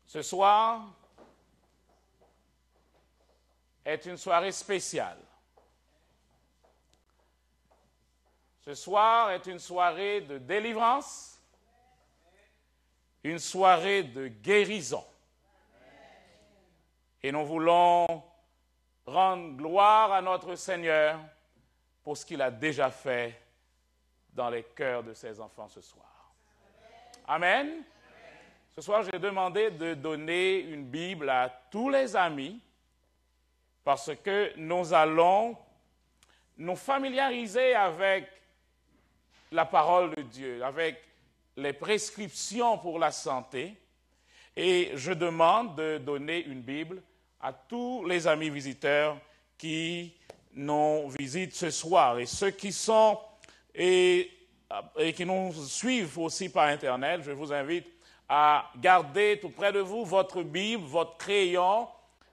Ce soir est une soirée spéciale. Ce soir est une soirée de délivrance, une soirée de guérison. Et nous voulons rendre gloire à notre Seigneur pour ce qu'il a déjà fait dans les cœurs de ses enfants ce soir. Amen. Ce soir, j'ai demandé de donner une Bible à tous les amis parce que nous allons nous familiariser avec la parole de Dieu, avec les prescriptions pour la santé. Et je demande de donner une Bible à tous les amis visiteurs qui nous visitent ce soir et ceux qui sont et qui nous suivent aussi par Internet. Je vous invite à garder tout près de vous votre Bible, votre crayon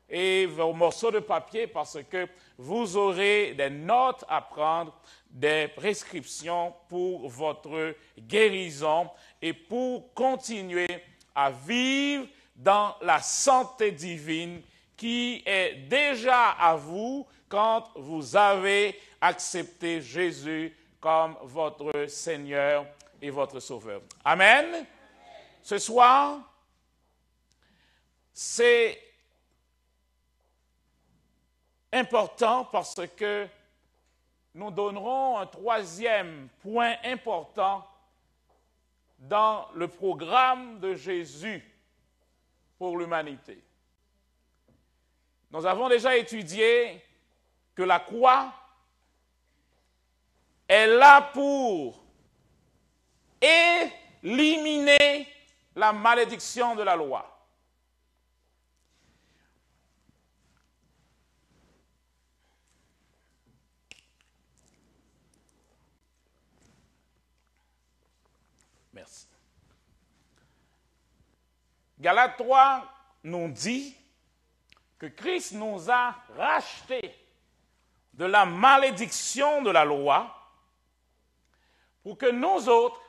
et vos morceaux de papier parce que vous aurez des notes à prendre, des prescriptions pour votre guérison et pour continuer à vivre dans la santé divine qui est déjà à vous quand vous avez accepté Jésus comme votre Seigneur et votre Sauveur. Amen. Ce soir, c'est important parce que nous donnerons un troisième point important dans le programme de Jésus pour l'humanité. Nous avons déjà étudié que la croix est là pour éliminer la malédiction de la loi. Merci. Galates 3 nous dit que Christ nous a rachetés de la malédiction de la loi pour que nous autres,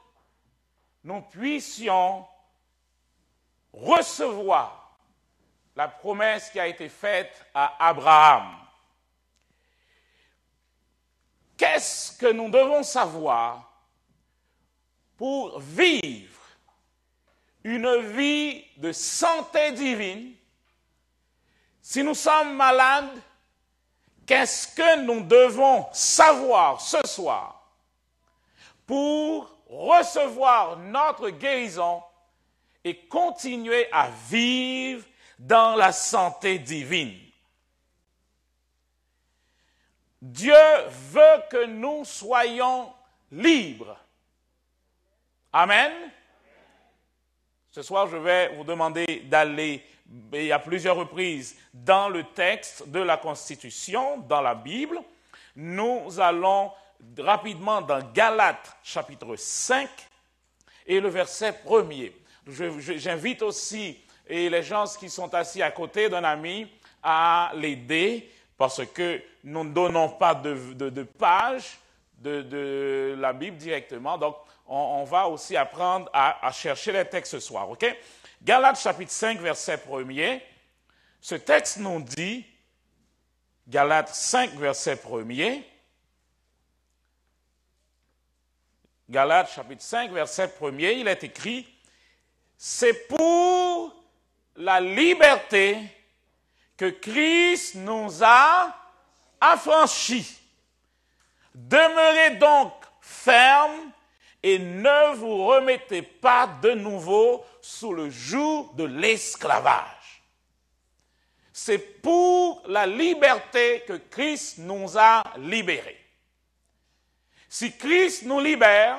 nous puissions recevoir la promesse qui a été faite à Abraham. Qu'est-ce que nous devons savoir pour vivre une vie de santé divine? Si nous sommes malades, qu'est-ce que nous devons savoir ce soir pour recevoir notre guérison et continuer à vivre dans la santé divine? Dieu veut que nous soyons libres. Amen. Ce soir, je vais vous demander d'aller à plusieurs reprises dans le texte de la Constitution, dans la Bible. Nous allons rapidement dans Galates chapitre 5 et le verset 1er. J'invite aussi les gens qui sont assis à côté d'un ami à l'aider parce que nous ne donnons pas de page de la Bible directement. Donc, on va aussi apprendre à chercher les textes ce soir, ok? Galates chapitre 5, verset 1er. Ce texte nous dit, Galates 5, verset 1er. Galates chapitre 5, verset 1er, il est écrit, « C'est pour la liberté que Christ nous a affranchis. Demeurez donc fermes et ne vous remettez pas de nouveau sous le joug de l'esclavage. » C'est pour la liberté que Christ nous a libérés. Si Christ nous libère,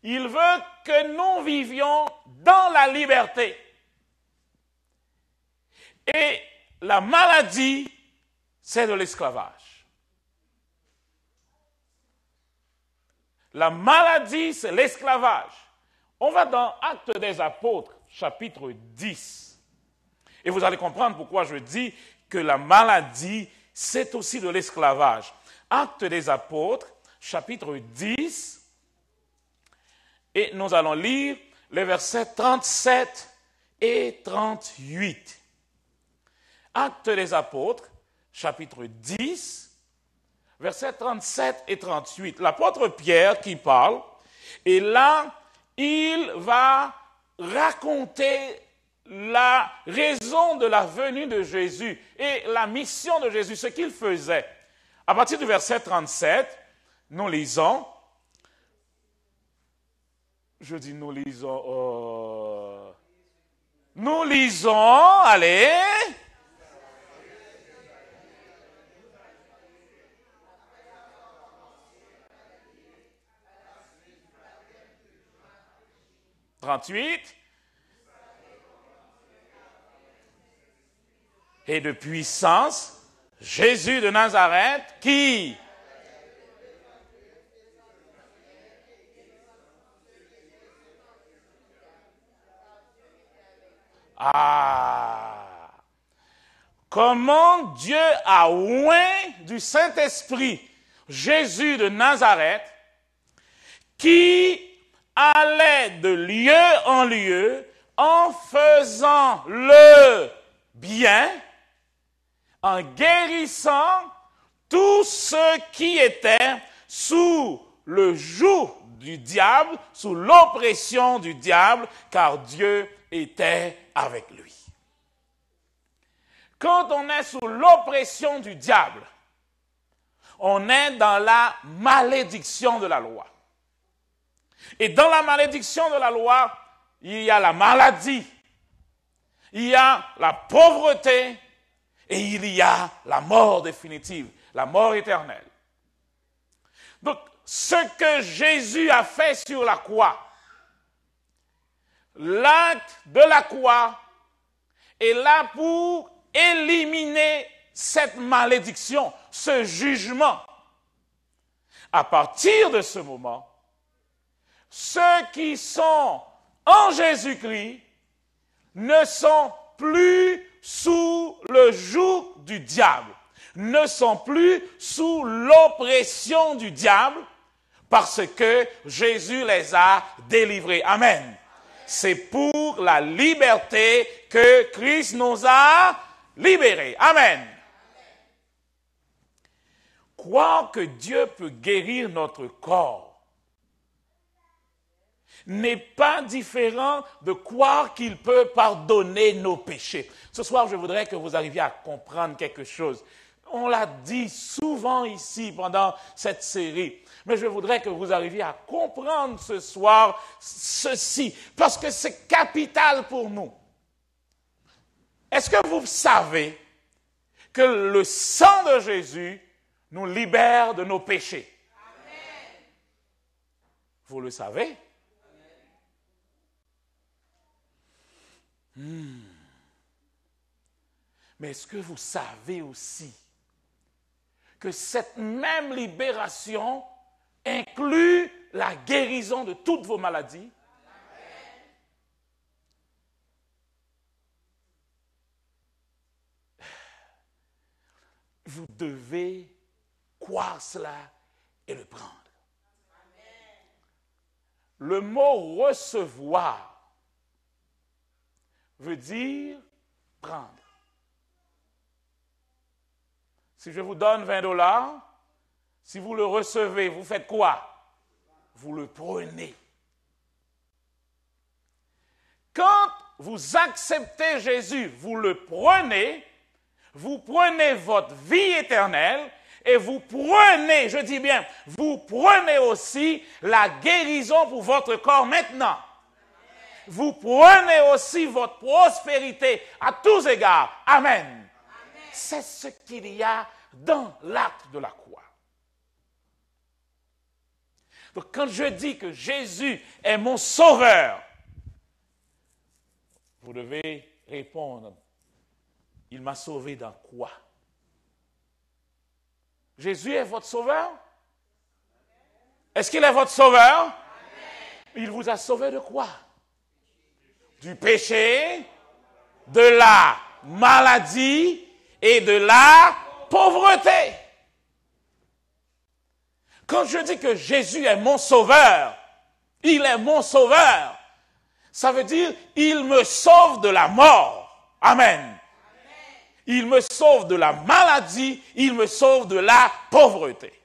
il veut que nous vivions dans la liberté. Et la maladie, c'est de l'esclavage. La maladie, c'est l'esclavage. On va dans Actes des Apôtres, chapitre 10. Et vous allez comprendre pourquoi je dis que la maladie, c'est aussi de l'esclavage. Actes des Apôtres, chapitre 10, et nous allons lire les versets 37 et 38. Actes des Apôtres, chapitre 10, versets 37 et 38. L'apôtre Pierre qui parle, et là, il va raconter la raison de la venue de Jésus et la mission de Jésus, ce qu'il faisait. À partir du verset 37, nous lisons, nous lisons, allez. « 38. Et de puissance, Jésus de Nazareth, qui... Ah! Comment Dieu a oint du Saint-Esprit Jésus de Nazareth, qui allait de lieu en lieu en faisant le bien, en guérissant tous ceux qui étaient sous le joug du diable, sous l'oppression du diable, car Dieu était avec lui. Quand on est sous l'oppression du diable, on est dans la malédiction de la loi. Et dans la malédiction de la loi, il y a la maladie, il y a la pauvreté et il y a la mort définitive, la mort éternelle. Donc, ce que Jésus a fait sur la croix, l'acte de la croix est là pour éliminer cette malédiction, ce jugement. À partir de ce moment, ceux qui sont en Jésus-Christ ne sont plus sous le joug du diable, ne sont plus sous l'oppression du diable, parce que Jésus les a délivrés. Amen. C'est pour la liberté que Christ nous a libérés. Amen. Croire que Dieu peut guérir notre corps n'est pas différent de croire qu'il peut pardonner nos péchés. Ce soir, je voudrais que vous arriviez à comprendre quelque chose. On l'a dit souvent ici pendant cette série, mais je voudrais que vous arriviez à comprendre ce soir ceci, parce que c'est capital pour nous. Est-ce que vous savez que le sang de Jésus nous libère de nos péchés? Amen. Vous le savez? Mais est-ce que vous savez aussi que cette même libération inclut la guérison de toutes vos maladies? Vous devez croire cela et le prendre. Le mot recevoir veut dire prendre. Si je vous donne $20, si vous le recevez, vous faites quoi? Vous le prenez. Quand vous acceptez Jésus, vous le prenez, vous prenez votre vie éternelle et vous prenez, je dis bien, vous prenez aussi la guérison pour votre corps maintenant. Vous prenez aussi votre prospérité à tous égards. Amen. Amen. C'est ce qu'il y a dans l'acte de la croix. Donc quand je dis que Jésus est mon sauveur, vous devez répondre, il m'a sauvé dans quoi? Jésus est votre sauveur? Est-ce qu'il est votre sauveur? Amen. Il vous a sauvé de quoi? Du péché, de la maladie et de la pauvreté. Quand je dis que Jésus est mon sauveur, il est mon sauveur, Ça veut dire, il me sauve de la mort. Amen. Il me sauve de la maladie, il me sauve de la pauvreté.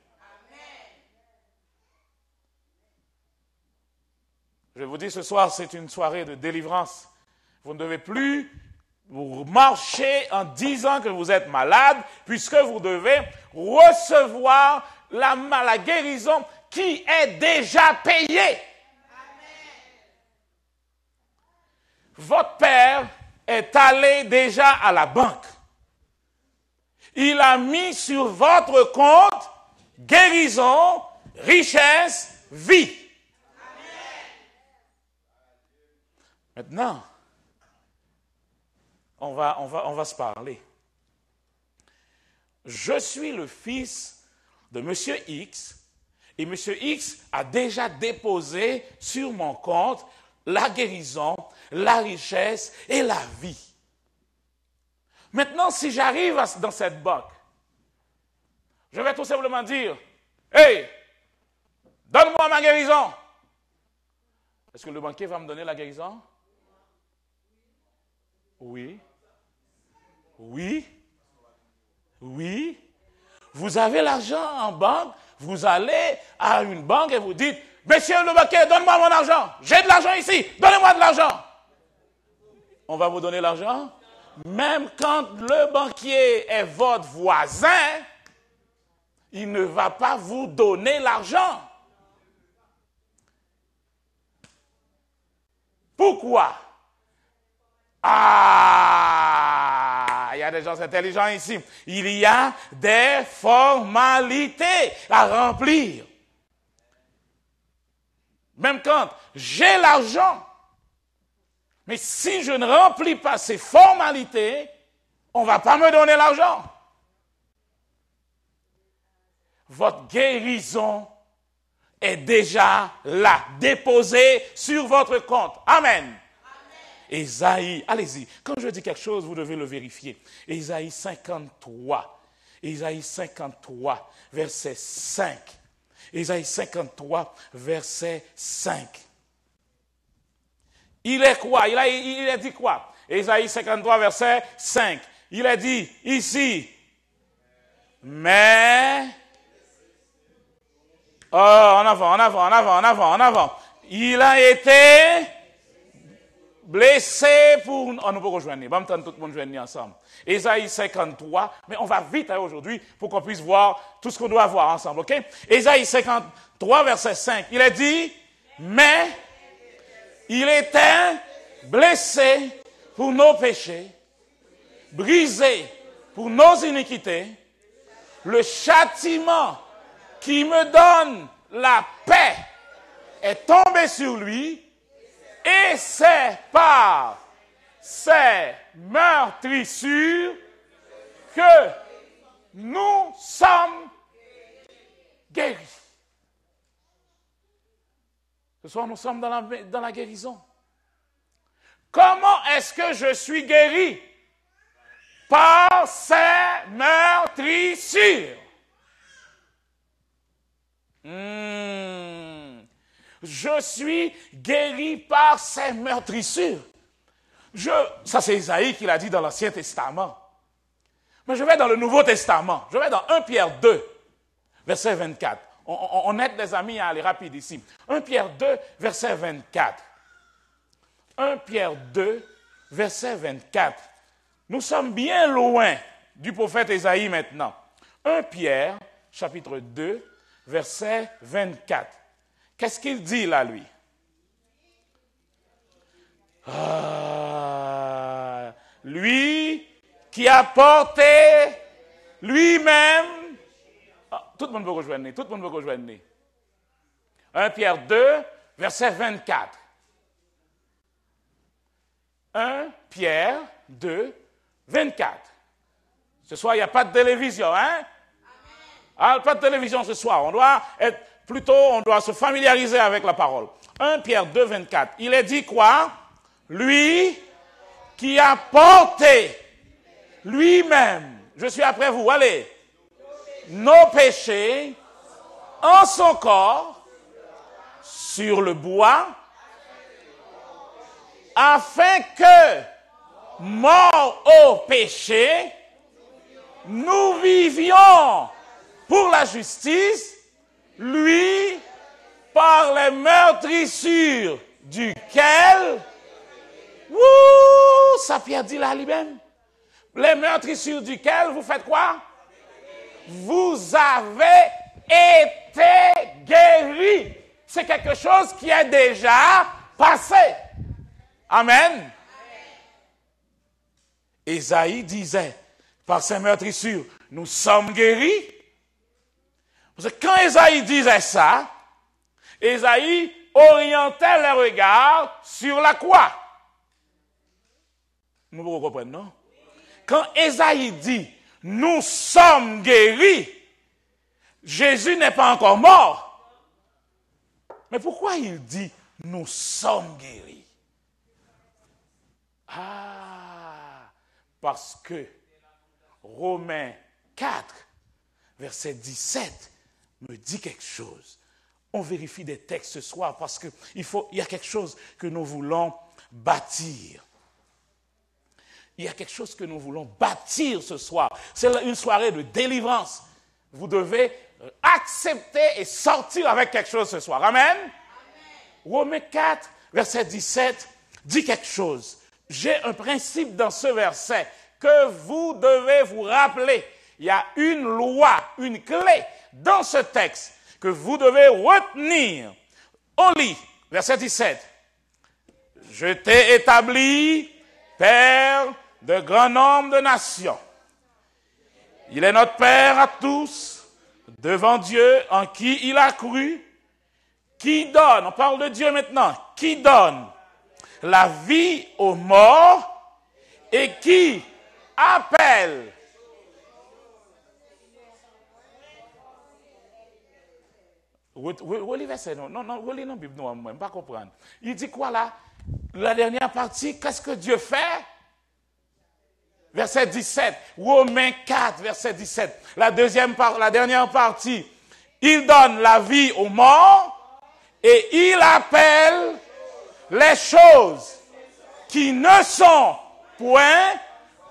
Je vous dis, ce soir, c'est une soirée de délivrance. Vous ne devez plus vous marcher en disant que vous êtes malade, puisque vous devez recevoir la guérison qui est déjà payée. Votre père est allé déjà à la banque. Il a mis sur votre compte guérison, richesse, vie. Maintenant, on va se parler. Je suis le fils de M. X et M. X a déjà déposé sur mon compte la guérison, la richesse et la vie. Maintenant, si j'arrive dans cette banque, je vais tout simplement dire, « Hey, donne-moi ma guérison. » Est-ce que le banquier va me donner la guérison? Oui. Oui. Oui. Vous avez l'argent en banque, vous allez à une banque et vous dites, « Monsieur le banquier, donne-moi mon argent. J'ai de l'argent ici, donnez-moi de l'argent. » On va vous donner l'argent? Même quand le banquier est votre voisin, il ne va pas vous donner l'argent. Pourquoi? Ah, il y a des gens intelligents ici. Il y a des formalités à remplir. Même quand j'ai l'argent, mais si je ne remplis pas ces formalités, on ne va pas me donner l'argent. Votre guérison est déjà là, déposée sur votre compte. Amen. Ésaïe, allez-y, quand je dis quelque chose, vous devez le vérifier. Ésaïe 53, verset 5. Ésaïe 53, verset 5. Il est quoi? Il a dit quoi? Ésaïe 53, verset 5. Il a dit ici, mais... Oh, en avant. Il a été blessé pour... Oh, nous pouvons rejoindre. Nous allons tout le monde joindre ensemble. Ésaïe 53, mais on va vite aujourd'hui pour qu'on puisse voir tout ce qu'on doit voir ensemble, ok? Ésaïe 53, verset 5. Il a dit, mais... il était blessé pour nos péchés, brisé pour nos iniquités. Le châtiment qui me donne la paix est tombé sur lui, et c'est par ses meurtrissures que nous sommes guéris. Ce soir, nous sommes dans la guérison. Comment est-ce que je suis guéri? Par ses meurtrissures. Je suis guéri par ses meurtrissures. Ça, c'est Isaïe qui l'a dit dans l'Ancien Testament. Mais je vais dans le Nouveau Testament. Je vais dans 1 Pierre 2, verset 24. On aide les amis à aller rapide ici. 1 Pierre 2, verset 24. 1 Pierre 2, verset 24. Nous sommes bien loin du prophète Ésaïe maintenant. 1 Pierre, chapitre 2, verset 24. Qu'est-ce qu'il dit là, lui? Lui qui a porté lui-même... tout le monde peut rejoindre. 1 Pierre 2, verset 24. 1 Pierre 2, 24. Ce soir, il n'y a pas de télévision, hein? Ah, pas de télévision ce soir. On doit se familiariser avec la parole. 1 Pierre 2, 24. Il est dit quoi? Lui qui a porté lui-même. Je suis après vous, allez. Nos péchés en son corps sur le bois afin que, morts au péché, nous vivions pour la justice, lui, par les meurtrissures duquel, ça Pierre dit là lui-même, les meurtrissures duquel, vous faites quoi? Vous avez été guéris. C'est quelque chose qui est déjà passé. Amen. Ésaïe disait, par ces meurtrissures, nous sommes guéris. Parce que quand Ésaïe disait ça, Ésaïe orientait les regards sur la croix. Nous vous comprenez, non? Quand Ésaïe dit, nous sommes guéris, Jésus n'est pas encore mort. Mais pourquoi il dit, nous sommes guéris? Parce que Romains 4, verset 17, me dit quelque chose. On vérifie des textes ce soir parce qu'il y a quelque chose que nous voulons bâtir. Il y a quelque chose que nous voulons bâtir ce soir. C'est une soirée de délivrance. Vous devez accepter et sortir avec quelque chose ce soir. Amen. Romains 4, verset 17, dit quelque chose. J'ai un principe dans ce verset que vous devez vous rappeler. Il y a une loi, une clé dans ce texte que vous devez retenir. On lit, verset 17. Je t'ai établi, Père de grand nombre de nations. Il est notre Père à tous, devant Dieu en qui il a cru, qui donne, on parle de Dieu maintenant, qui donne la vie aux morts et qui appelle. Relis verset, non, relis la Bible, non, je ne pas comprendre. Il dit quoi là? La dernière partie, qu'est-ce que Dieu fait? Verset 17, Romains 4, verset 17. La dernière partie, il donne la vie aux morts et il appelle les choses qui ne sont point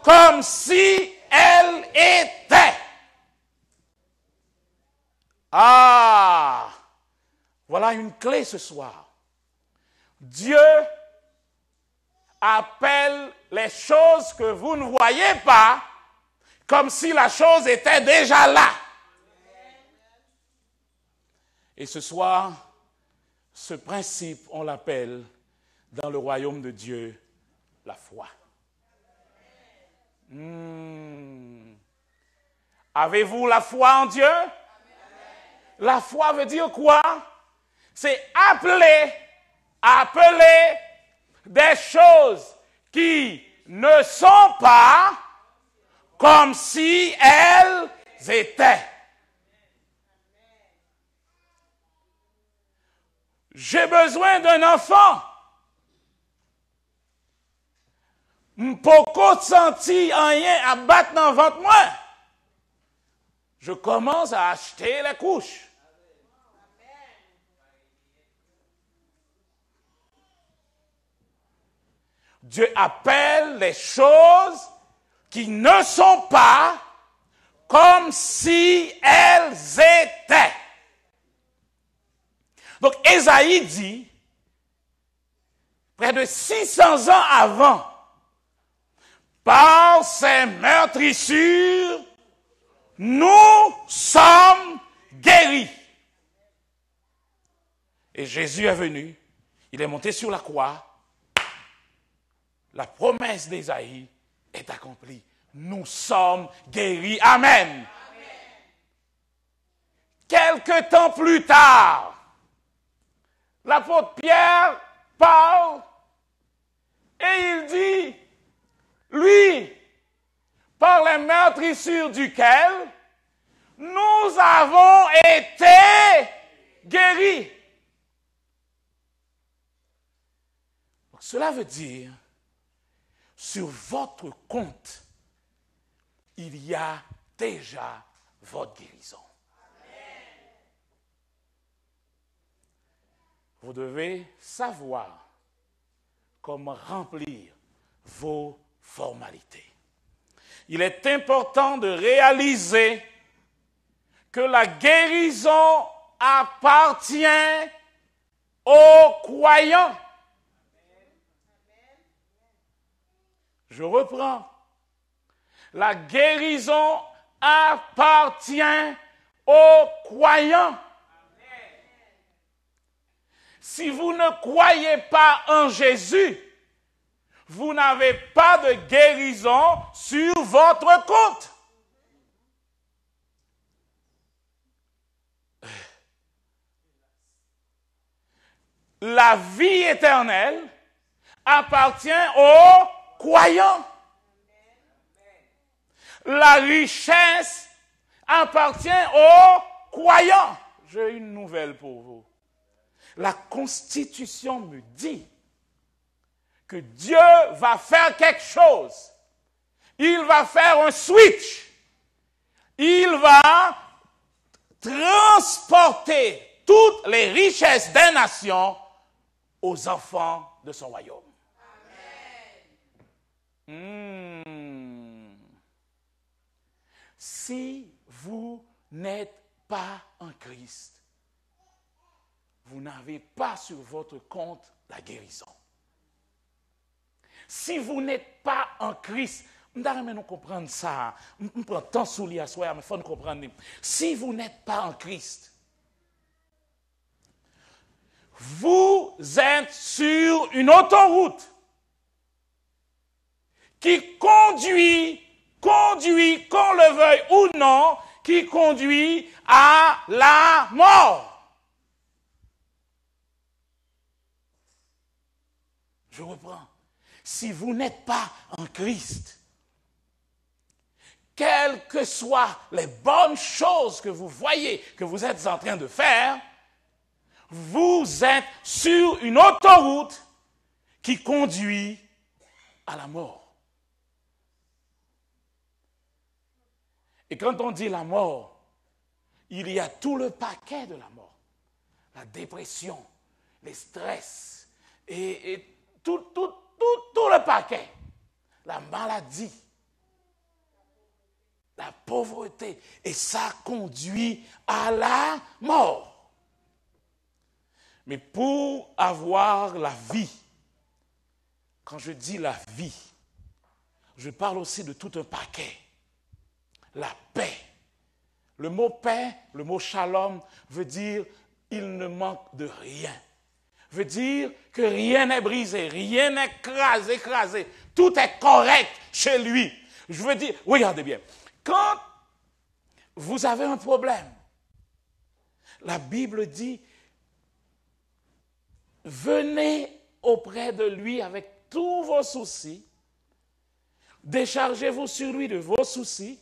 comme si elles étaient. Voilà une clé ce soir. Dieu appelle les choses que vous ne voyez pas comme si la chose était déjà là. Et ce soir, ce principe, on l'appelle dans le royaume de Dieu, la foi. Avez-vous la foi en Dieu? La foi veut dire quoi? C'est appeler des choses qui ne sont pas comme si elles étaient. J'ai besoin d'un enfant. M'poko senti rien à battre dans le ventre moi. Je commence à acheter les couches. Dieu appelle les choses qui ne sont pas comme si elles étaient. Donc, Ésaïe dit, près de 600 ans avant, par ces meurtrissures, nous sommes guéris. Et Jésus est venu, il est monté sur la croix. La promesse d'Ésaïe est accomplie. Nous sommes guéris. Amen. Amen. Quelque temps plus tard, l'apôtre Pierre parle et il dit, lui, par les meurtrissures duquel nous avons été guéris. Donc, cela veut dire, sur votre compte, il y a déjà votre guérison. Amen. Vous devez savoir comme remplir vos formalités. Il est important de réaliser que la guérison appartient aux croyants. Je reprends. La guérison appartient aux croyants. Si vous ne croyez pas en Jésus, vous n'avez pas de guérison sur votre compte. La vie éternelle appartient aux croyants. La richesse appartient aux croyants. J'ai une nouvelle pour vous. La Constitution me dit que Dieu va faire quelque chose. Il va faire un switch. Il va transporter toutes les richesses des nations aux enfants de son royaume. Si vous n'êtes pas en Christ, vous n'avez pas sur votre compte la guérison. Si vous n'êtes pas en Christ, nous comprendre ça. On prend tant sous l'y asseoir, mais il faut nous comprendre. Si vous n'êtes pas en Christ, vous êtes sur une autoroute qui conduit, qu'on le veuille ou non, qui conduit à la mort. Je reprends. Si vous n'êtes pas en Christ, quelles que soient les bonnes choses que vous voyez, que vous êtes en train de faire, vous êtes sur une autoroute qui conduit à la mort. Et quand on dit la mort, il y a tout le paquet de la mort. La dépression, les stress, et tout le paquet. La maladie, la pauvreté. Et ça conduit à la mort. Mais pour avoir la vie, quand je dis la vie, je parle aussi de tout un paquet. La paix. Le mot paix, le mot shalom, veut dire il ne manque de rien. Veut dire que rien n'est brisé, rien n'est écrasé. Tout est correct chez lui. Je veux dire, regardez bien, quand vous avez un problème, la Bible dit, venez auprès de lui avec tous vos soucis, déchargez-vous sur lui de vos soucis,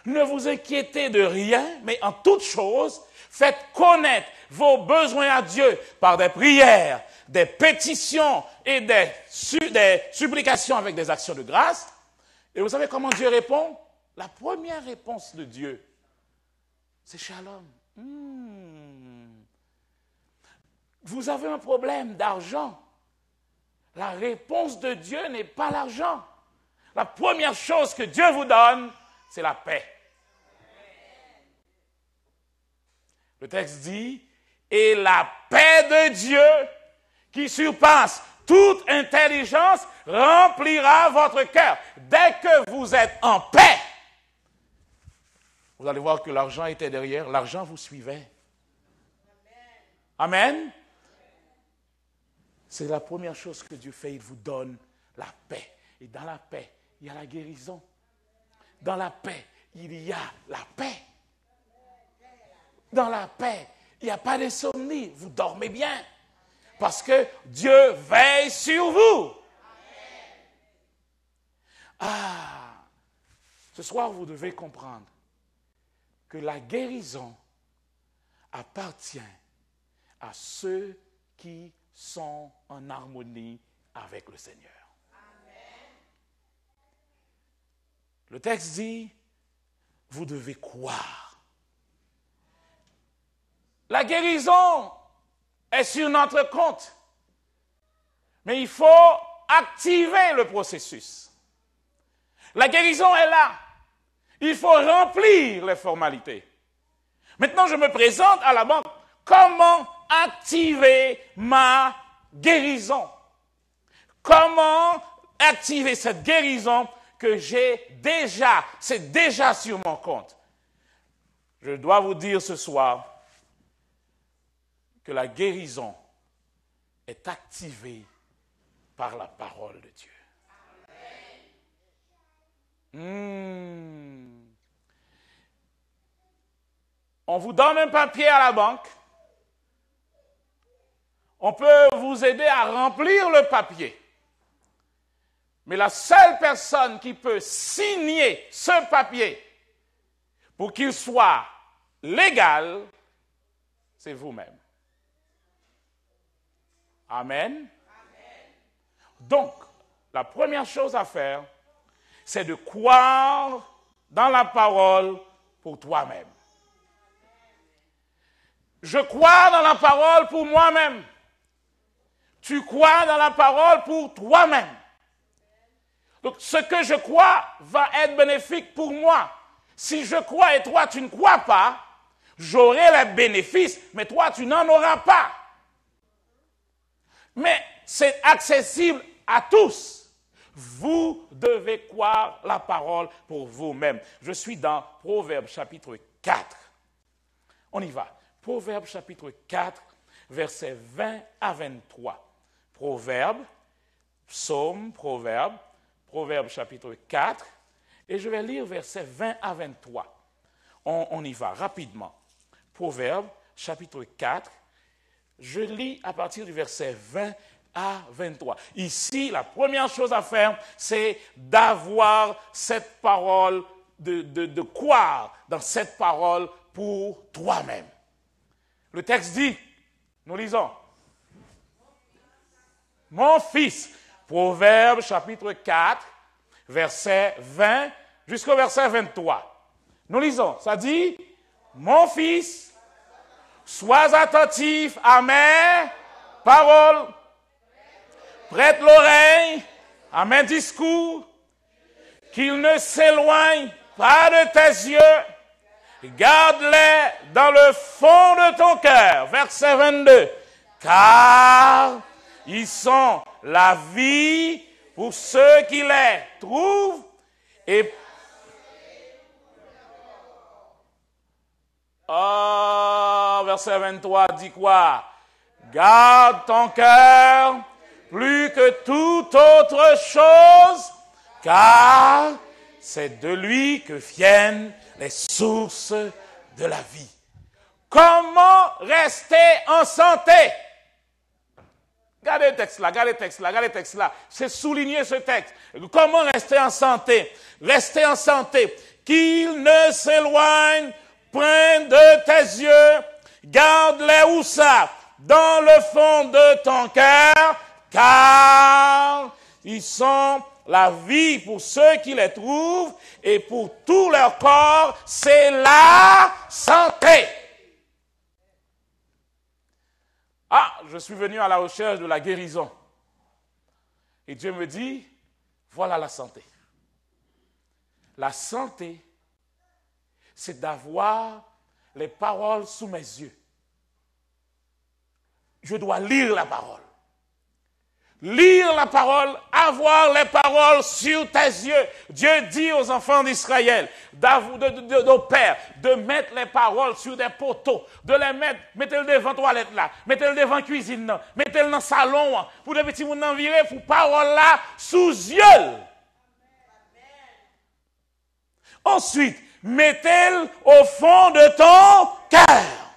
ne vous inquiétez de rien, mais en toute chose, faites connaître vos besoins à Dieu par des prières, des pétitions et des supplications avec des actions de grâce. Et vous savez comment Dieu répond? La première réponse de Dieu, c'est shalom. Vous avez un problème d'argent. La réponse de Dieu n'est pas l'argent. La première chose que Dieu vous donne, c'est la paix. Le texte dit, et la paix de Dieu, qui surpasse toute intelligence, remplira votre cœur. Dès que vous êtes en paix, vous allez voir que l'argent était derrière, l'argent vous suivait. Amen. C'est la première chose que Dieu fait, il vous donne la paix. Et dans la paix, il y a la guérison. Dans la paix, il y a la paix. Dans la paix, il n'y a pas d'insomnie. Vous dormez bien. Parce que Dieu veille sur vous. Ce soir, vous devez comprendre que la guérison appartient à ceux qui sont en harmonie avec le Seigneur. Le texte dit, vous devez croire. La guérison est sur notre compte. Mais il faut activer le processus. La guérison est là. Il faut remplir les formalités. Maintenant, je me présente à la banque. Comment activer ma guérison? Comment activer cette guérison que j'ai déjà, c'est déjà sur mon compte? Je dois vous dire ce soir que la guérison est activée par la parole de Dieu. On vous donne un papier à la banque. On peut vous aider à remplir le papier. Mais la seule personne qui peut signer ce papier pour qu'il soit légal, c'est vous-même. Amen. Donc, la première chose à faire, c'est de croire dans la parole pour toi-même. Je crois dans la parole pour moi-même. Tu crois dans la parole pour toi-même. Donc, ce que je crois va être bénéfique pour moi. Si je crois et toi, tu ne crois pas, j'aurai les bénéfices, mais toi, tu n'en auras pas. Mais c'est accessible à tous. Vous devez croire la parole pour vous-même. Je suis dans Proverbes chapitre 4. On y va. Proverbes chapitre 4, versets 20 à 23. Proverbes, psaume, Proverbes chapitre 4, et je vais lire versets 20 à 23. On y va rapidement. Proverbes chapitre 4, je lis à partir du verset 20 à 23. Ici, la première chose à faire, c'est d'avoir cette parole, de croire dans cette parole pour toi-même. Le texte dit, nous lisons, mon fils, Proverbes chapitre 4, verset 20 jusqu'au verset 23. Nous lisons, ça dit, mon fils, sois attentif à mes paroles, prête l'oreille à mes discours, qu'ils ne s'éloignent pas de tes yeux, garde-les dans le fond de ton cœur. Verset 22. Car ils sont la vie pour ceux qui les trouvent et verset 23 dit quoi? Garde ton cœur plus que toute autre chose, car c'est de lui que viennent les sources de la vie. Comment rester en santé? Regardez le texte là. C'est souligner ce texte. Comment rester en santé? Rester en santé. Qu'il ne s'éloigne point de tes yeux. Garde-les où ça? Dans le fond de ton cœur, car ils sont la vie pour ceux qui les trouvent et pour tout leur corps, c'est la santé. Ah, je suis venu à la recherche de la guérison. Et Dieu me dit, voilà la santé. La santé, c'est d'avoir les paroles sous mes yeux. Je dois lire la parole. Lire la parole, avoir les paroles sur tes yeux. Dieu dit aux enfants d'Israël, aux pères, de mettre les paroles sur des poteaux, de les mettre, mettez-le devant toilette là, mettez-le devant cuisine là, mettez-le dans le salon, pour des petits mouns envirés, pour parole là, sous yeux. Ensuite, mettez-le au fond de ton cœur.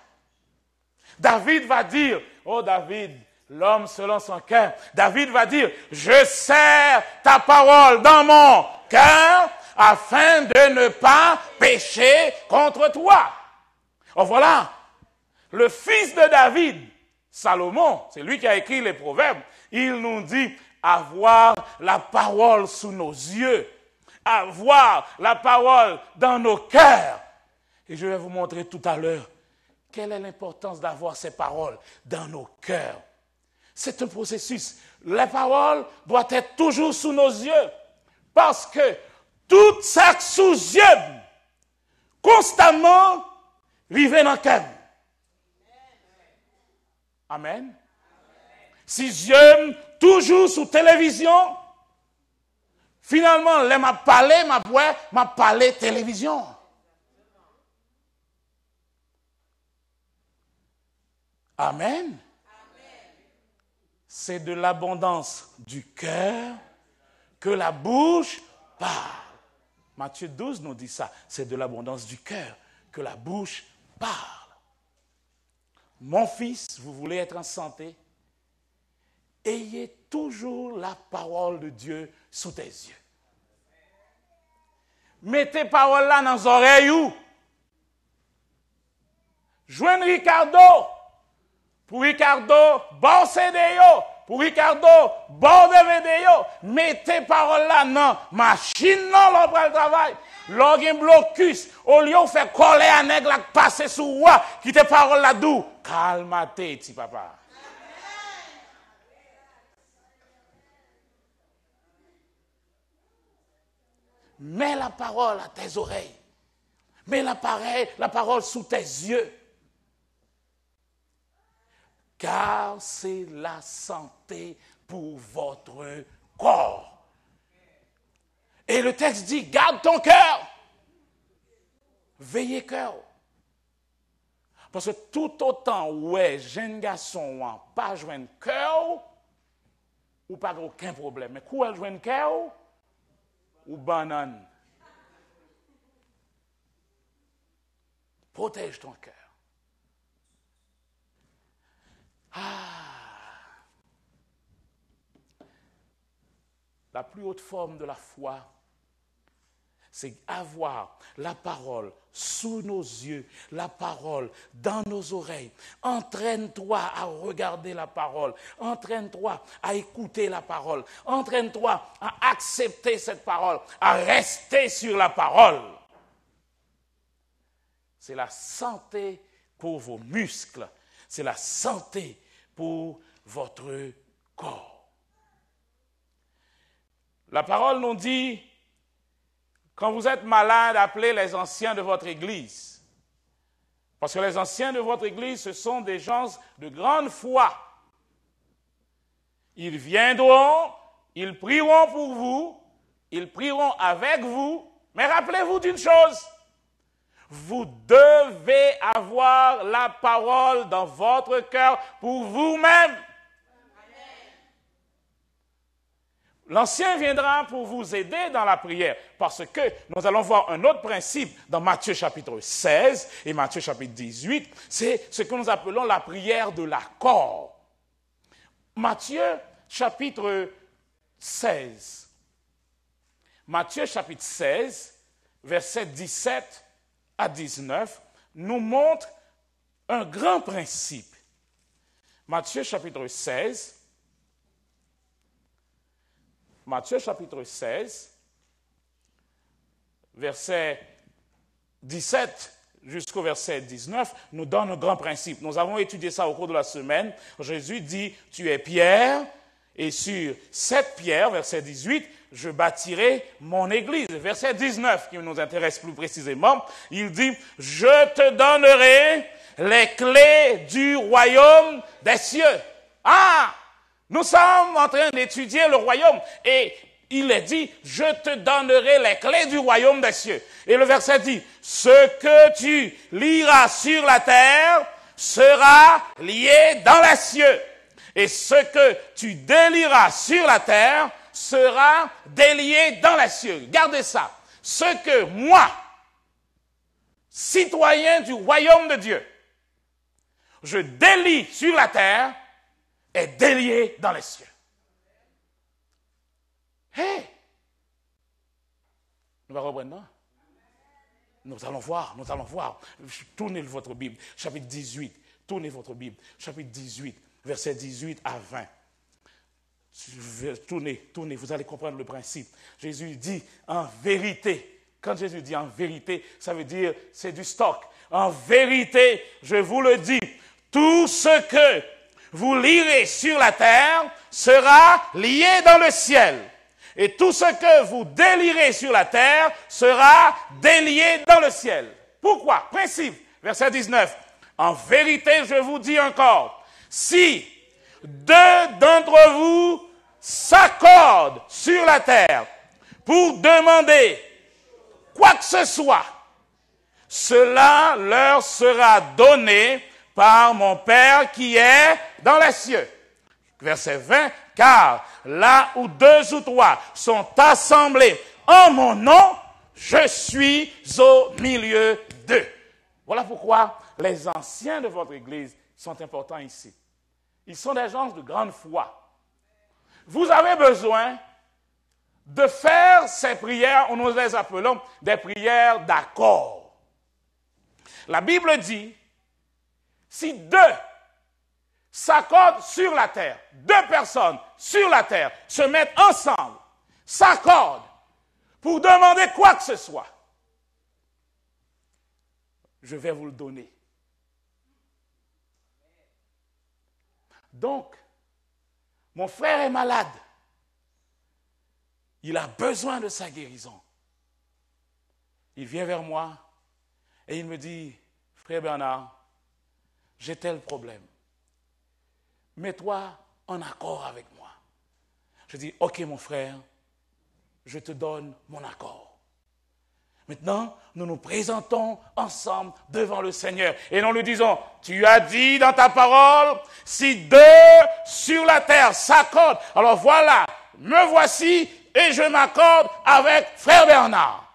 David va dire, oh David, l'homme selon son cœur. David va dire, je serre ta parole dans mon cœur afin de ne pas pécher contre toi. Oh voilà, le fils de David, Salomon, c'est lui qui a écrit les proverbes, il nous dit avoir la parole sous nos yeux, avoir la parole dans nos cœurs. Et je vais vous montrer tout à l'heure quelle est l'importance d'avoir ces paroles dans nos cœurs. C'est un processus. La parole doit être toujours sous nos yeux. Parce que tout ça sous yeux, constamment, vivait dans le cœur. Amen. Si j'aime toujours sous télévision, finalement, les m'a parlé télévision. Amen. C'est de l'abondance du cœur que la bouche parle. Matthieu 12 nous dit ça. C'est de l'abondance du cœur que la bouche parle. Mon fils, vous voulez être en santé? Ayez toujours la parole de Dieu sous tes yeux. Mettez parole là dans les oreilles où? Joignez Ricardo. Pour Ricardo, bon CD yo. Pour Ricardo, bon DVD yo. Mettez parole là dans machine non l'on le travail. L'on blocus. Au lieu de faire coller un nègre là passer sous roi, quittez parole là d'où? Calmate, petit papa. Mets la parole à tes oreilles. Mets la parole sous tes yeux. Car c'est la santé pour votre corps. Et le texte dit, garde ton cœur. Veillez cœur. Parce que tout autant, ouais, jeune garçon, pas joindre cœur, ou pas aucun problème. Mais quand elle joint cœur, ou banane. Protège ton cœur. La plus haute forme de la foi, c'est avoir la parole sous nos yeux, la parole dans nos oreilles. Entraîne-toi à regarder la parole. Entraîne-toi à écouter la parole. Entraîne-toi à accepter cette parole, à rester sur la parole. C'est la santé pour vos muscles. C'est la santé pour votre corps. La parole nous dit, quand vous êtes malade, appelez les anciens de votre église. Parce que les anciens de votre église, ce sont des gens de grande foi. Ils viendront, ils prieront pour vous, ils prieront avec vous, mais rappelez-vous d'une chose, vous devez avoir la parole dans votre cœur pour vous-même. L'ancien viendra pour vous aider dans la prière, parce que nous allons voir un autre principe dans Matthieu chapitre 16 et Matthieu chapitre 18, c'est ce que nous appelons la prière de l'accord. Matthieu chapitre 16. Matthieu chapitre 16, versets 17 à 19, nous montre un grand principe. Matthieu chapitre 16, verset 17 jusqu'au verset 19, nous donne un grand principe. Nous avons étudié ça au cours de la semaine. Jésus dit, tu es Pierre, et sur cette pierre, verset 18, je bâtirai mon église. Verset 19, qui nous intéresse plus précisément, il dit, je te donnerai les clés du royaume des cieux. Ah! Nous sommes en train d'étudier le royaume et il est dit, je te donnerai les clés du royaume des cieux. Et le verset dit, ce que tu lieras sur la terre sera lié dans les cieux. Et ce que tu délieras sur la terre sera délié dans les cieux. Gardez ça. Ce que moi, citoyen du royaume de Dieu, je délie sur la terre, est délié dans les cieux. Hey! Nous allons reprendre. Nous allons voir. Tournez votre Bible, chapitre 18. Tournez votre Bible, chapitre 18, verset 18 à 20. Tournez, vous allez comprendre le principe. Jésus dit en vérité. Quand Jésus dit en vérité, ça veut dire c'est du stock. En vérité, je vous le dis, tout ce que vous lirez sur la terre sera lié dans le ciel. Et tout ce que vous délirez sur la terre sera délié dans le ciel. Pourquoi? Principe, verset 19. En vérité, je vous dis encore, si deux d'entre vous s'accordent sur la terre pour demander quoi que ce soit, cela leur sera donné par mon Père qui est dans les cieux. Verset 20, car là où deux ou trois sont assemblés en mon nom, je suis au milieu d'eux. Voilà pourquoi les anciens de votre Église sont importants ici. Ils sont des gens de grande foi. Vous avez besoin de faire ces prières, nous les appelons des prières d'accord. La Bible dit, si deux s'accordent sur la terre, deux personnes sur la terre se mettent ensemble, s'accordent pour demander quoi que ce soit, je vais vous le donner. Donc, mon frère est malade. Il a besoin de sa guérison. Il vient vers moi et il me dit, frère Bernard, j'ai tel problème. Mets-toi en accord avec moi. Je dis, ok mon frère, je te donne mon accord. Maintenant, nous nous présentons ensemble devant le Seigneur et nous lui disons, tu as dit dans ta parole, si deux sur la terre s'accordent, alors voilà, me voici et je m'accorde avec frère Bernard.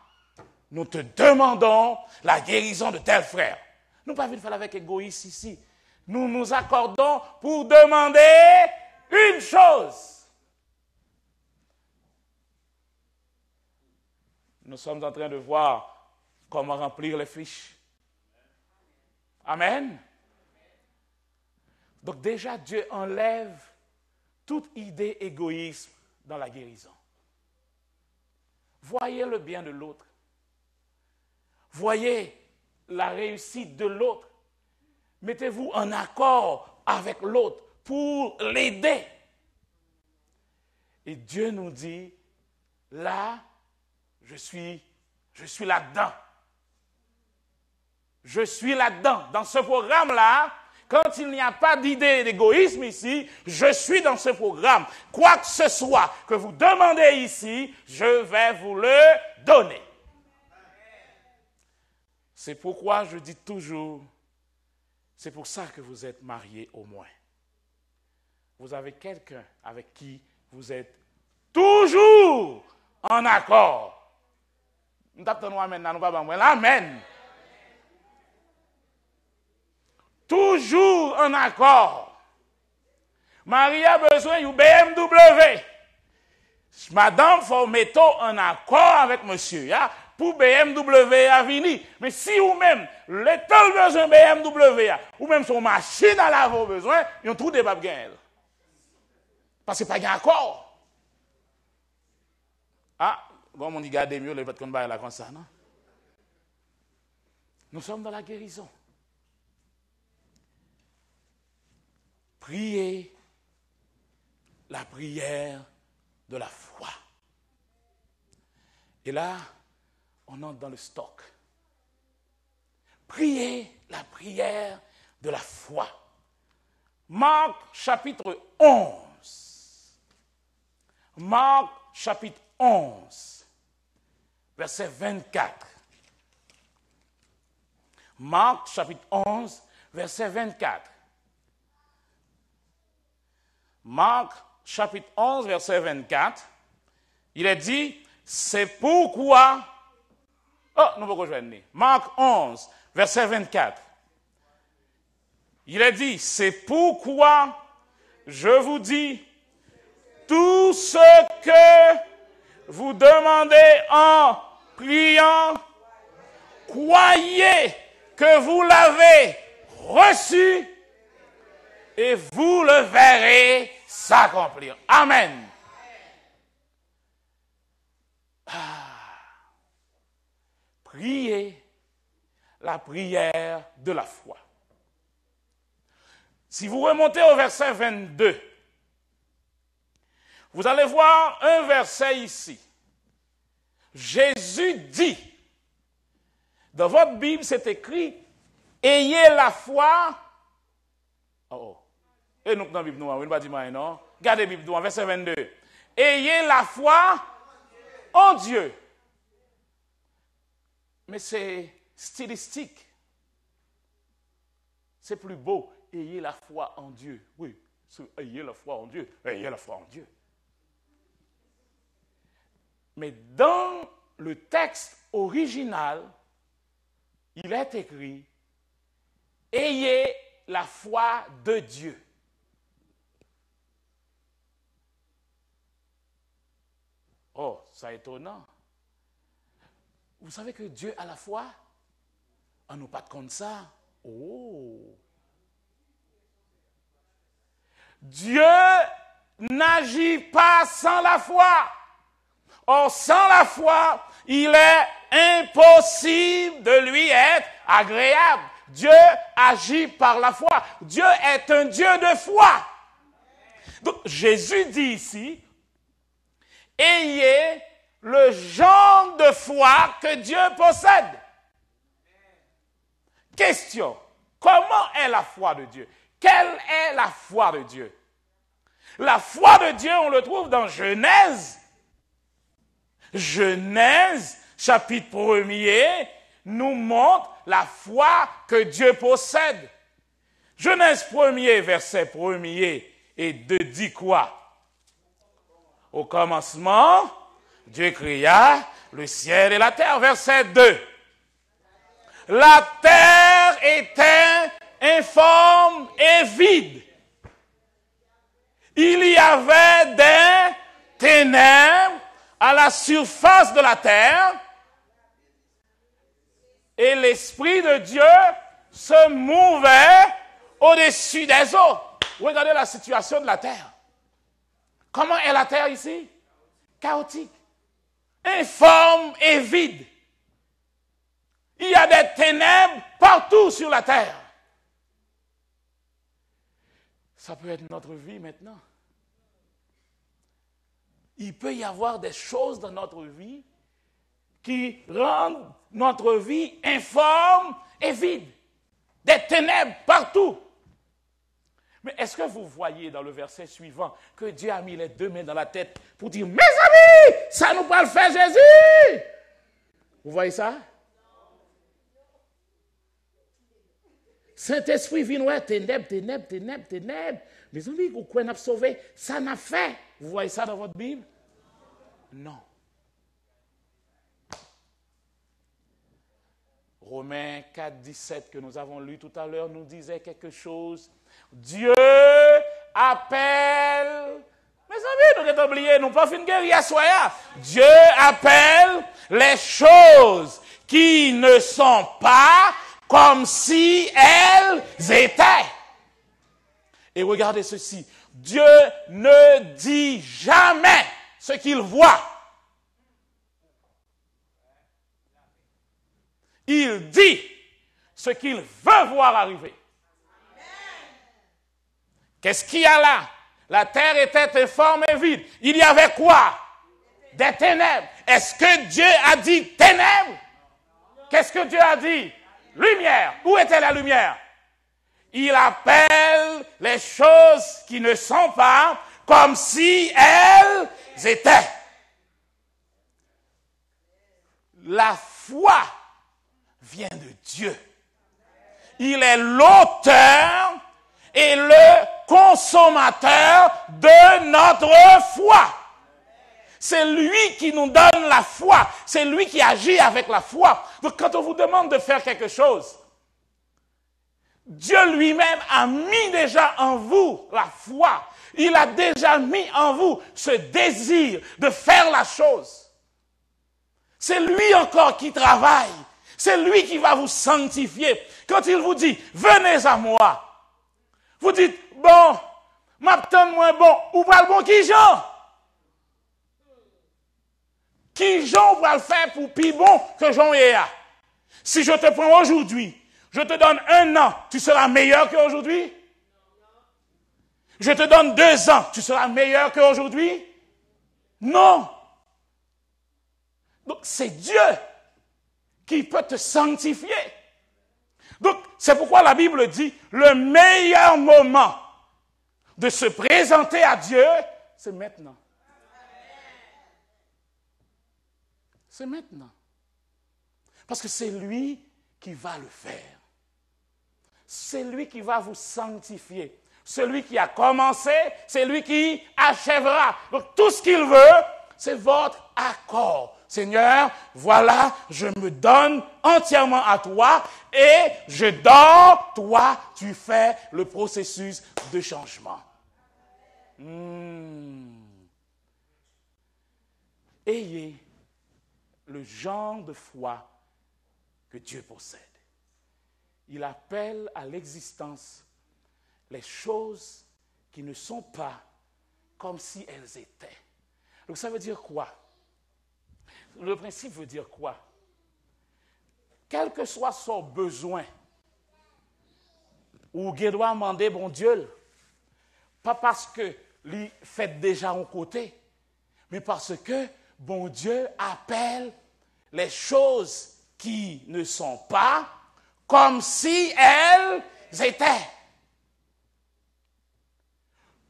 Nous te demandons la guérison de tel frère. Nous ne pouvons pas faire avec égoïsme ici. Nous nous accordons pour demander une chose. Nous sommes en train de voir comment remplir les fiches. Amen. Donc déjà, Dieu enlève toute idée égoïsme dans la guérison. Voyez le bien de l'autre. Voyez la réussite de l'autre. Mettez-vous en accord avec l'autre pour l'aider. Et Dieu nous dit, là, je suis là-dedans. Je suis là-dedans. Dans ce programme-là, quand il n'y a pas d'idée d'égoïsme ici, je suis dans ce programme. Quoi que ce soit que vous demandez ici, je vais vous le donner. C'est pourquoi je dis toujours, c'est pour ça que vous êtes mariés au moins. Vous avez quelqu'un avec qui vous êtes toujours en accord. Amen. Toujours en accord. Marie a besoin d'une BMW. Madame, il faut mettre en accord avec monsieur pour BMW à venir. Mais si vous-même, l'état besoin de BMW, ou même son machine à laver besoin, ils ont tout des babes gains. Parce que pas gain accord. Bon, on dit, gardez mieux, les votre combat là comme ça, non? Nous sommes dans la guérison. Priez la prière de la foi. Et là, on entre dans le stock. Priez la prière de la foi. Marc chapitre 11. Marc chapitre 11, verset 24. Marc chapitre 11, verset 24. Marc chapitre 11, verset 24. Il est dit, c'est pourquoi... nous pouvons rejoindre. Marc 11, verset 24. Il est dit, c'est pourquoi je vous dis, tout ce que vous demandez en priant, croyez que vous l'avez reçu et vous le verrez s'accomplir. Amen. Priez la prière de la foi. Si vous remontez au verset 22, vous allez voir un verset ici. Jésus dit, dans votre Bible, c'est écrit, ayez la foi. Et nous, dans la Bible, nous, on ne va pas dire non. Regardez la Bible, nous, verset 22. Ayez la foi en Dieu. Mais c'est stylistique. C'est plus beau. Ayez la foi en Dieu. Oui, ayez la foi en Dieu. Ayez la foi en Dieu. Mais dans le texte original, il est écrit, ayez la foi de Dieu. Oh, c'est étonnant. Vous savez que Dieu a la foi? On n'a pas de compte ça. Oh! Dieu n'agit pas sans la foi. Or, sans la foi, il est impossible de lui être agréable. Dieu agit par la foi. Dieu est un Dieu de foi. Donc, Jésus dit ici, ayez le genre de foi que Dieu possède. Question, comment est la foi de Dieu? Quelle est la foi de Dieu? La foi de Dieu, on le trouve dans Genèse. Genèse, chapitre 1er, nous montre la foi que Dieu possède. Genèse 1er, verset 1er et 2 dit quoi? Au commencement, Dieu créa le ciel et la terre. Verset 2. La terre était informe et vide. Il y avait des ténèbres à la surface de la terre et l'Esprit de Dieu se mouvait au-dessus des eaux. Regardez la situation de la terre. Comment est la terre ici? Chaotique, informe et vide. Il y a des ténèbres partout sur la terre. Ça peut être notre vie maintenant. Il peut y avoir des choses dans notre vie qui rendent notre vie informe et vide. Des ténèbres partout. Mais est-ce que vous voyez dans le verset suivant que Dieu a mis les deux mains dans la tête pour dire, mes amis, ça nous va le faire Jésus? Vous voyez ça? Saint-Esprit vient, ouais, ténèbres. Mes amis, pourquoi on a sauvé? Ça n'a fait. Vous voyez ça dans votre Bible? Non. Romains 4, 17 que nous avons lu tout à l'heure nous disait quelque chose. Dieu appelle, mes amis, nous avons oublié, nous ne pouvons pas faire une guerre, soya. Dieu appelle les choses qui ne sont pas comme si elles étaient. Et regardez ceci, Dieu ne dit jamais ce qu'il voit. Il dit ce qu'il veut voir arriver. Qu'est-ce qu'il y a là? La terre était informe et vide. Il y avait quoi? Des ténèbres. Est-ce que Dieu a dit ténèbres? Qu'est-ce que Dieu a dit? Lumière. Où était la lumière? Il appelle les choses qui ne sont pas comme si elles étaient. La foi vient de Dieu. Il est l'auteur et le consommateur de notre foi. C'est lui qui nous donne la foi. C'est lui qui agit avec la foi. Donc quand on vous demande de faire quelque chose, Dieu lui-même a mis déjà en vous la foi. Il a déjà mis en vous ce désir de faire la chose. C'est lui encore qui travaille. C'est lui qui va vous sanctifier. Quand il vous dit, venez à moi, vous dites, bon, m'attends moins bon, ou pas le bon qui Jean? Qui Jean va le faire pour plus bon que Jean est là? Si je te prends aujourd'hui, je te donne 1 an, tu seras meilleur qu'aujourd'hui? Je te donne 2 ans, tu seras meilleur qu'aujourd'hui? Non. Donc, c'est Dieu qui peut te sanctifier. Donc, c'est pourquoi la Bible dit, le meilleur moment de se présenter à Dieu, c'est maintenant. C'est maintenant. Parce que c'est lui qui va le faire. C'est lui qui va vous sanctifier. Celui qui a commencé, c'est lui qui achèvera. Donc, tout ce qu'il veut, c'est votre accord. Seigneur, voilà, je me donne entièrement à toi et je dors, toi, tu fais le processus de changement. Ayez le genre de foi que Dieu possède. Il appelle à l'existence les choses qui ne sont pas comme si elles étaient. Donc ça veut dire quoi? Le principe veut dire quoi? Quel que soit son besoin, ou qu'il doit demander bon Dieu, pas parce que lui fait déjà en côté, mais parce que bon Dieu appelle les choses qui ne sont pas comme si elles étaient.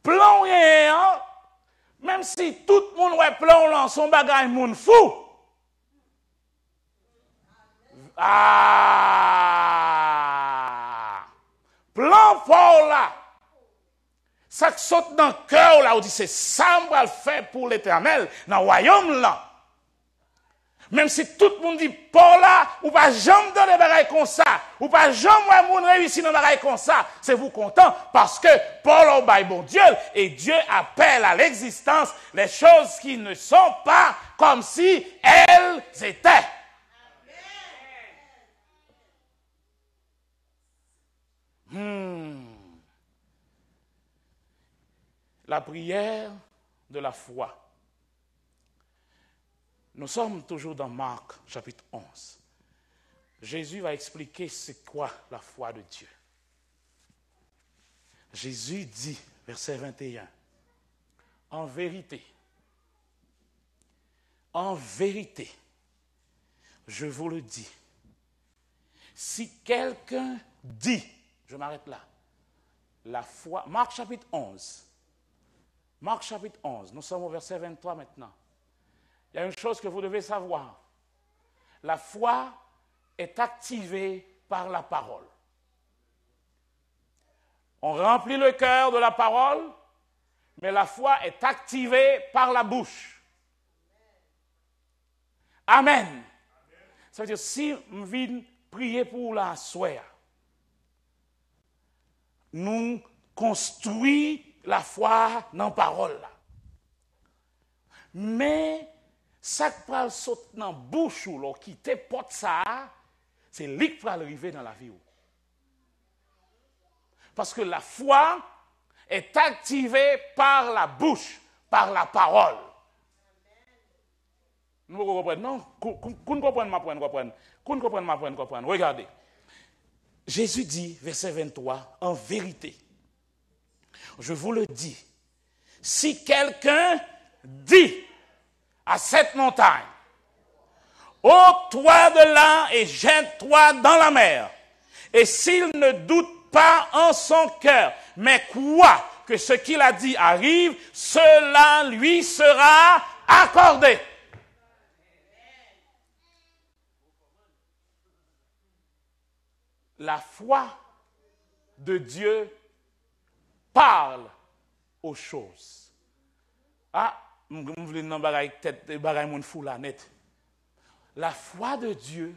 Plan rien, même si tout le monde ouais plan là, son bagage moun fou. Plan fort là. Ça qui saute dans le cœur là, on dit c'est ça qu'on va le faire pour l'éternel, dans le royaume là. Même si tout le monde dit, Paul là, ou pas jamais dans des bagailles comme ça, ou pas jamais moun réussir dans des bagailles comme ça, c'est vous content parce que Paul au bail bon Dieu, et Dieu appelle à l'existence les choses qui ne sont pas comme si elles étaient. La prière de la foi. Nous sommes toujours dans Marc, chapitre 11. Jésus va expliquer c'est quoi la foi de Dieu. Jésus dit, verset 21, en vérité, je vous le dis, si quelqu'un dit, je m'arrête là, la foi, Marc chapitre 11, nous sommes au verset 23 maintenant. Il y a une chose que vous devez savoir. La foi est activée par la parole. On remplit le cœur de la parole, mais la foi est activée par la bouche. Amen. Ça veut dire, si on vient prier pour la soeur, nous construisons la foi dans la parole. Mais, ça qui va sauter dans la bouche ou qui te porte ça, c'est lui qui va arriver dans la vie. Parce que la foi est activée par la bouche, par la parole. Nous comprenons, non? Vous comprenez ma point. Regardez. Jésus dit, verset 23, en vérité, je vous le dis, si quelqu'un dit à cette montagne, ôte-toi de là et jette-toi dans la mer, et s'il ne doute pas en son cœur, mais croit que ce qu'il a dit arrive, cela lui sera accordé. La foi de Dieu parle aux choses. La foi de Dieu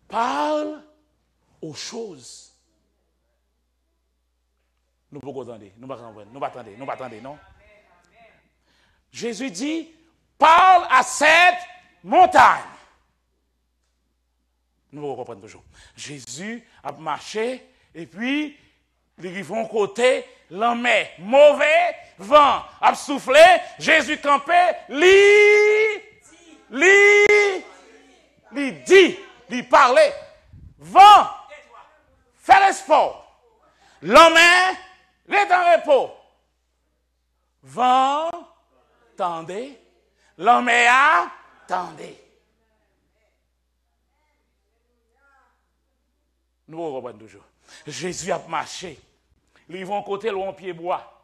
parle aux choses. Nous ne pouvons pas attendre, non? Jésus dit, parle à cette montagne. Nous ne comprenons toujours. Jésus a marché et puis ils vont côté, l'emmène mauvais, vent a soufflé, Jésus campé, dit, parlait, vent, fais l'espoir. L'emmène est en repos. Vent, tendez. L'homme est attendez. Nous reprenons toujours. Jésus a marché. Ils vont côté le pied bois.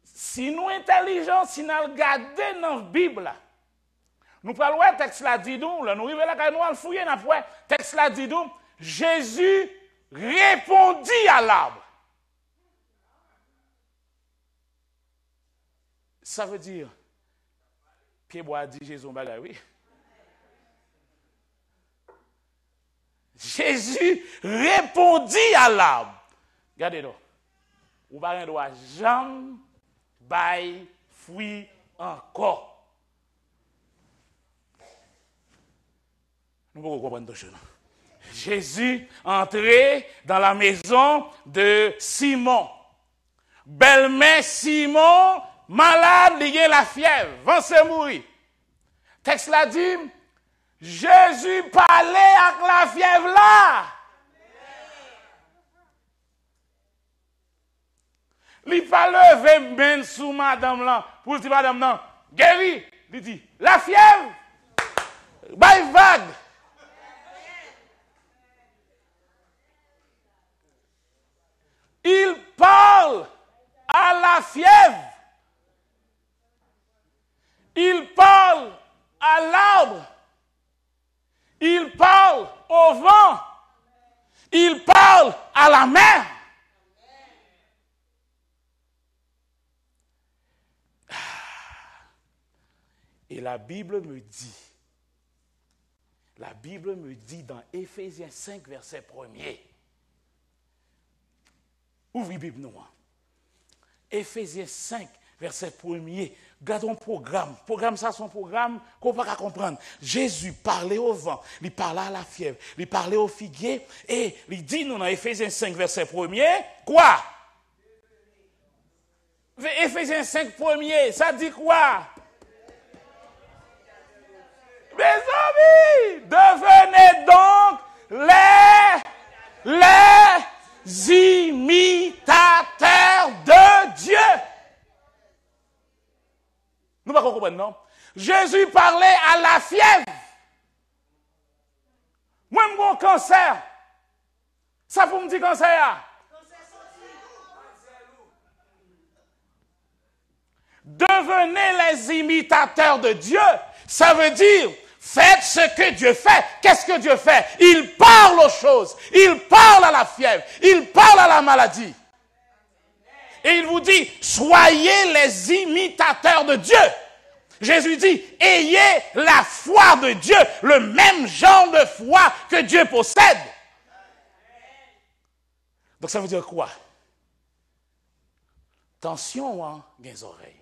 Si nous intelligents, si nous regardons dans la Bible, nous parlons de texte là dit nous, nous arrivons là, nous allons fouiller, nous texte là dit nous, Jésus répondit à l'arbre. Ça veut dire, pied bois dit Jésus, oui. Jésus répondit à l'arbre. Regardez-le. Ou pas un droit jamais bail fruit encore. Nous pouvons comprendre deux choses. Jésus entrait dans la maison de Simon. Belle-mère Simon, malade, il a la fièvre, vent se mourir. Texte l'a dit, Jésus parlait avec la fièvre là. Il n'a pas levé ben sous madame là, pour dire madame non, guéri. Il dit, la fièvre, bye vague. Il parle à la fièvre. Il parle à l'arbre. Il parle au vent. Il parle à la mer. Et la Bible me dit dans Éphésiens 5, verset 1er, ouvrez Bible nous. Éphésiens 5, verset 1er, gardons programme. Programme, ça, son programme qu'on ne peut pas comprendre. Jésus parlait au vent, il parlait à la fièvre, il parlait au figuier, et il dit nous dans Éphésiens 5, verset 1er, quoi? Éphésiens 5, 1er, ça dit quoi? Mes amis, devenez donc les imitateurs de Dieu. Nous ne pouvons pas comprendre, non? Jésus parlait à la fièvre. Moi, j'ai un cancer. Ça pour me dire cancer. Devenez les imitateurs de Dieu. Ça veut dire, faites ce que Dieu fait. Qu'est-ce que Dieu fait? Il parle aux choses. Il parle à la fièvre. Il parle à la maladie. Et il vous dit, soyez les imitateurs de Dieu. Jésus dit, ayez la foi de Dieu, le même genre de foi que Dieu possède. Donc ça veut dire quoi? Attention, hein, les oreilles.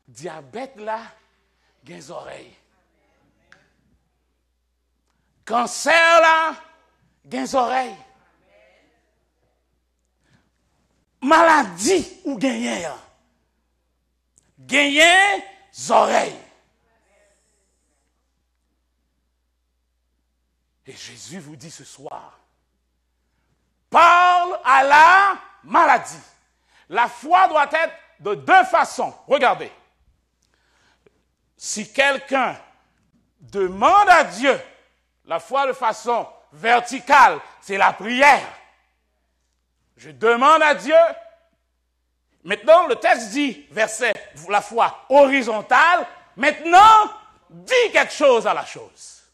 Diabète là, les oreilles. Cancer là, les oreilles. Maladie ou gagner. Gagner oreilles. Et Jésus vous dit ce soir, parle à la maladie. La foi doit être de deux façons. Regardez. Si quelqu'un demande à Dieu, la foi de façon verticale, c'est la prière. Je demande à Dieu. Maintenant, le texte dit, verset, la foi horizontale. Maintenant, dis quelque chose à la chose.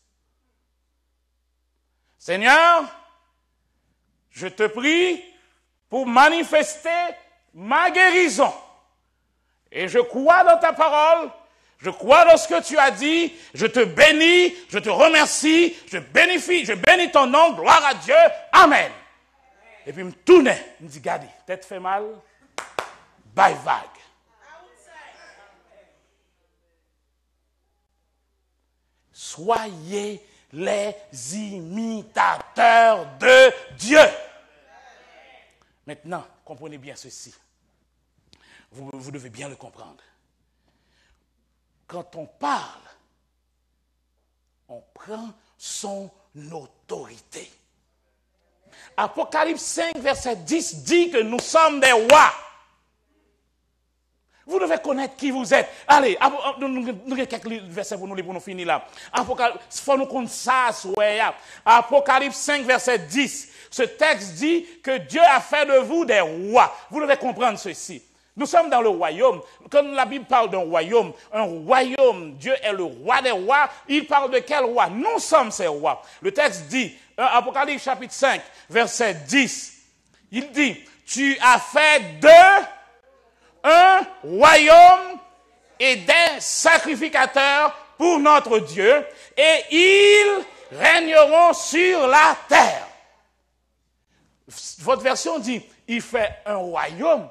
Seigneur, je te prie pour manifester ma guérison. Et je crois dans ta parole. Je crois dans ce que tu as dit, je te bénis, je te remercie, je bénis ton nom, gloire à Dieu, amen. Et puis, je me tourne, je me dis, regardez, tête fait mal, bye vague. Soyez les imitateurs de Dieu. Maintenant, comprenez bien ceci. Vous devez bien le comprendre. Quand on parle, on prend son autorité. Apocalypse 5, verset 10 dit que nous sommes des rois. Vous devez connaître qui vous êtes. Allez, nous avons quelques versets pour nous finir là. Apocalypse, il faut nous connaître ça. Apocalypse 5, verset 10. Ce texte dit que Dieu a fait de vous des rois. Vous devez comprendre ceci. Nous sommes dans le royaume. Quand la Bible parle d'un royaume, Dieu est le roi des rois. Il parle de quel roi? Nous sommes ces rois. Le texte dit, Apocalypse chapitre 5, verset 10, il dit, tu as fait un royaume et des sacrificateurs pour notre Dieu, et ils régneront sur la terre. Votre version dit, il fait un royaume.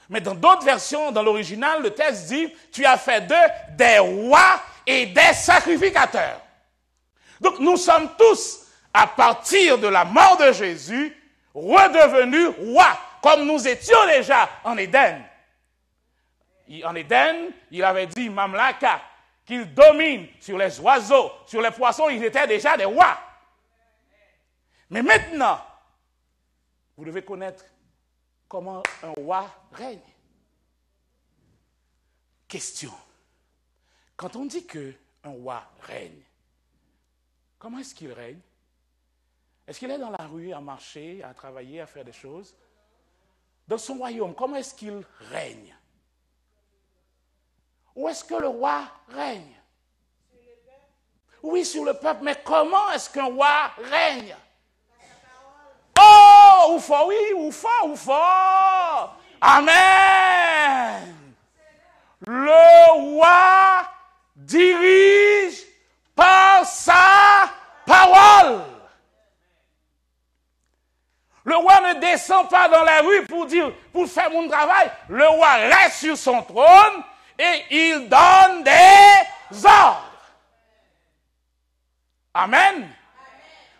Mais dans d'autres versions, dans l'original, le texte dit, tu as fait d'eux des rois et des sacrificateurs. Donc nous sommes tous, à partir de la mort de Jésus, redevenus rois, comme nous étions déjà en Éden. En Éden, il avait dit, Mamlaka, qu'il domine sur les oiseaux, sur les poissons, ils étaient déjà des rois. Mais maintenant, vous devez connaître comment un roi règne. Question. Quand on dit qu'un roi règne, comment est-ce qu'il règne? Est-ce qu'il est dans la rue à marcher, à travailler, à faire des choses? Dans son royaume, comment est-ce qu'il règne? Où est-ce que le roi règne? Oui, sur le peuple, mais comment est-ce qu'un roi règne? Oh, ou fort, oui, ou fort. Amen. Le roi dirige par sa parole. Le roi ne descend pas dans la rue pour faire mon travail. Le roi reste sur son trône et il donne des ordres. Amen.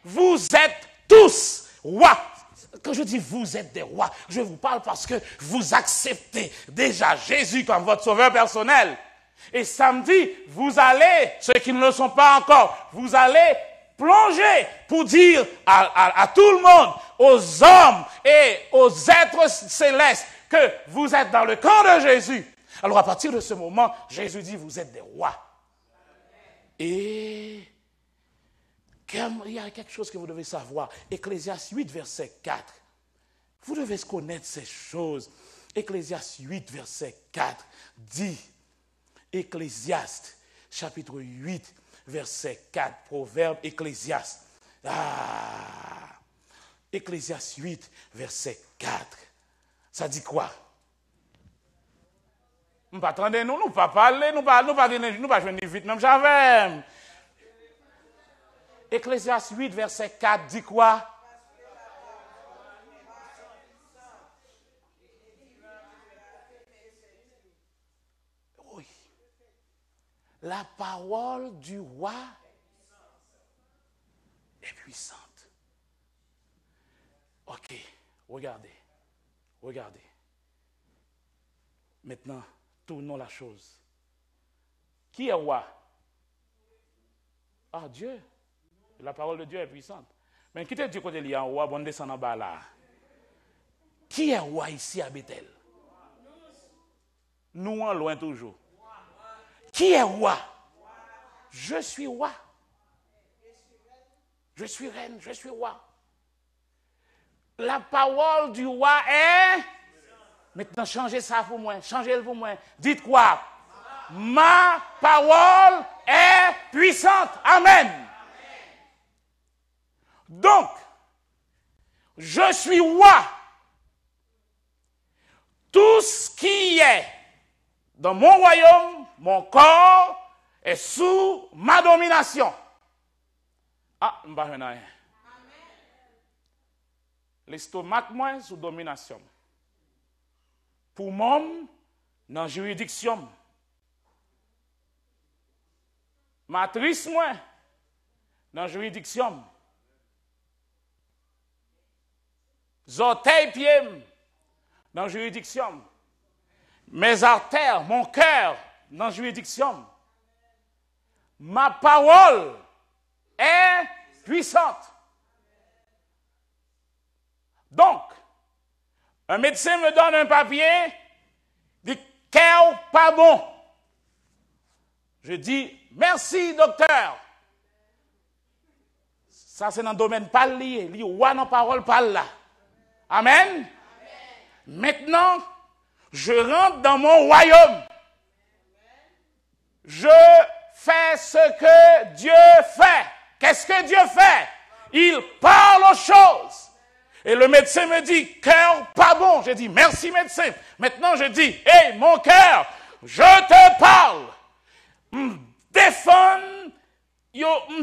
Vous êtes tous rois. Quand je dis vous êtes des rois, je vous parle parce que vous acceptez déjà Jésus comme votre sauveur personnel. Et samedi, vous allez, ceux qui ne le sont pas encore, vous allez plonger pour dire à tout le monde, aux hommes et aux êtres célestes, que vous êtes dans le camp de Jésus. Alors à partir de ce moment, Jésus dit, vous êtes des rois. Et il y a quelque chose que vous devez savoir. Ecclésiaste 8, verset 4. Vous devez connaître ces choses. Ecclésiaste 8, verset 4 dit, Ecclésiaste, chapitre 8, verset 4, proverbe Ecclésiaste. Ecclésiaste 8, verset 4. Ça dit quoi? Nous ne pas attendre, nous ne pas parler, nous ne pas jouer vite, même j'avais. Ecclésiaste 8, verset 4 dit quoi? Oui. La parole du roi est puissante. Ok, regardez. Maintenant, tournons la chose. Qui est roi? Ah, Dieu. La parole de Dieu est puissante. Mais qui te dit que il y a un roi, bon descend en bas là? Qui est roi ici à Bethel? Nous en loin toujours. Qui est roi? Je suis roi. Je suis reine, je suis roi. La parole du roi est... Maintenant, changez ça pour moi. Changez-le pour moi. Dites quoi? Ma parole est puissante. Amen. Donc, je suis roi. Tout ce qui est dans mon royaume, mon corps, est sous ma domination. Ah, je ne sais pas. L'estomac, moi, sous domination. Poumon, dans juridiction. Matrice, moi, dans juridiction. Orteils, pieds, dans juridiction. Mes artères, mon cœur, dans juridiction. Ma parole est puissante. Donc, un médecin me donne un papier, dit « cœur pas bon ». Je dis « merci, docteur ». Ça, c'est dans le domaine pas lié. Li ou dans parole pas là. Amen. Amen. Maintenant, je rentre dans mon royaume. Je fais ce que Dieu fait. Qu'est-ce que Dieu fait? Il parle aux choses. Et le médecin me dit, cœur pas bon. J'ai dit, merci médecin. Maintenant, je dis, hey, mon cœur, je te parle.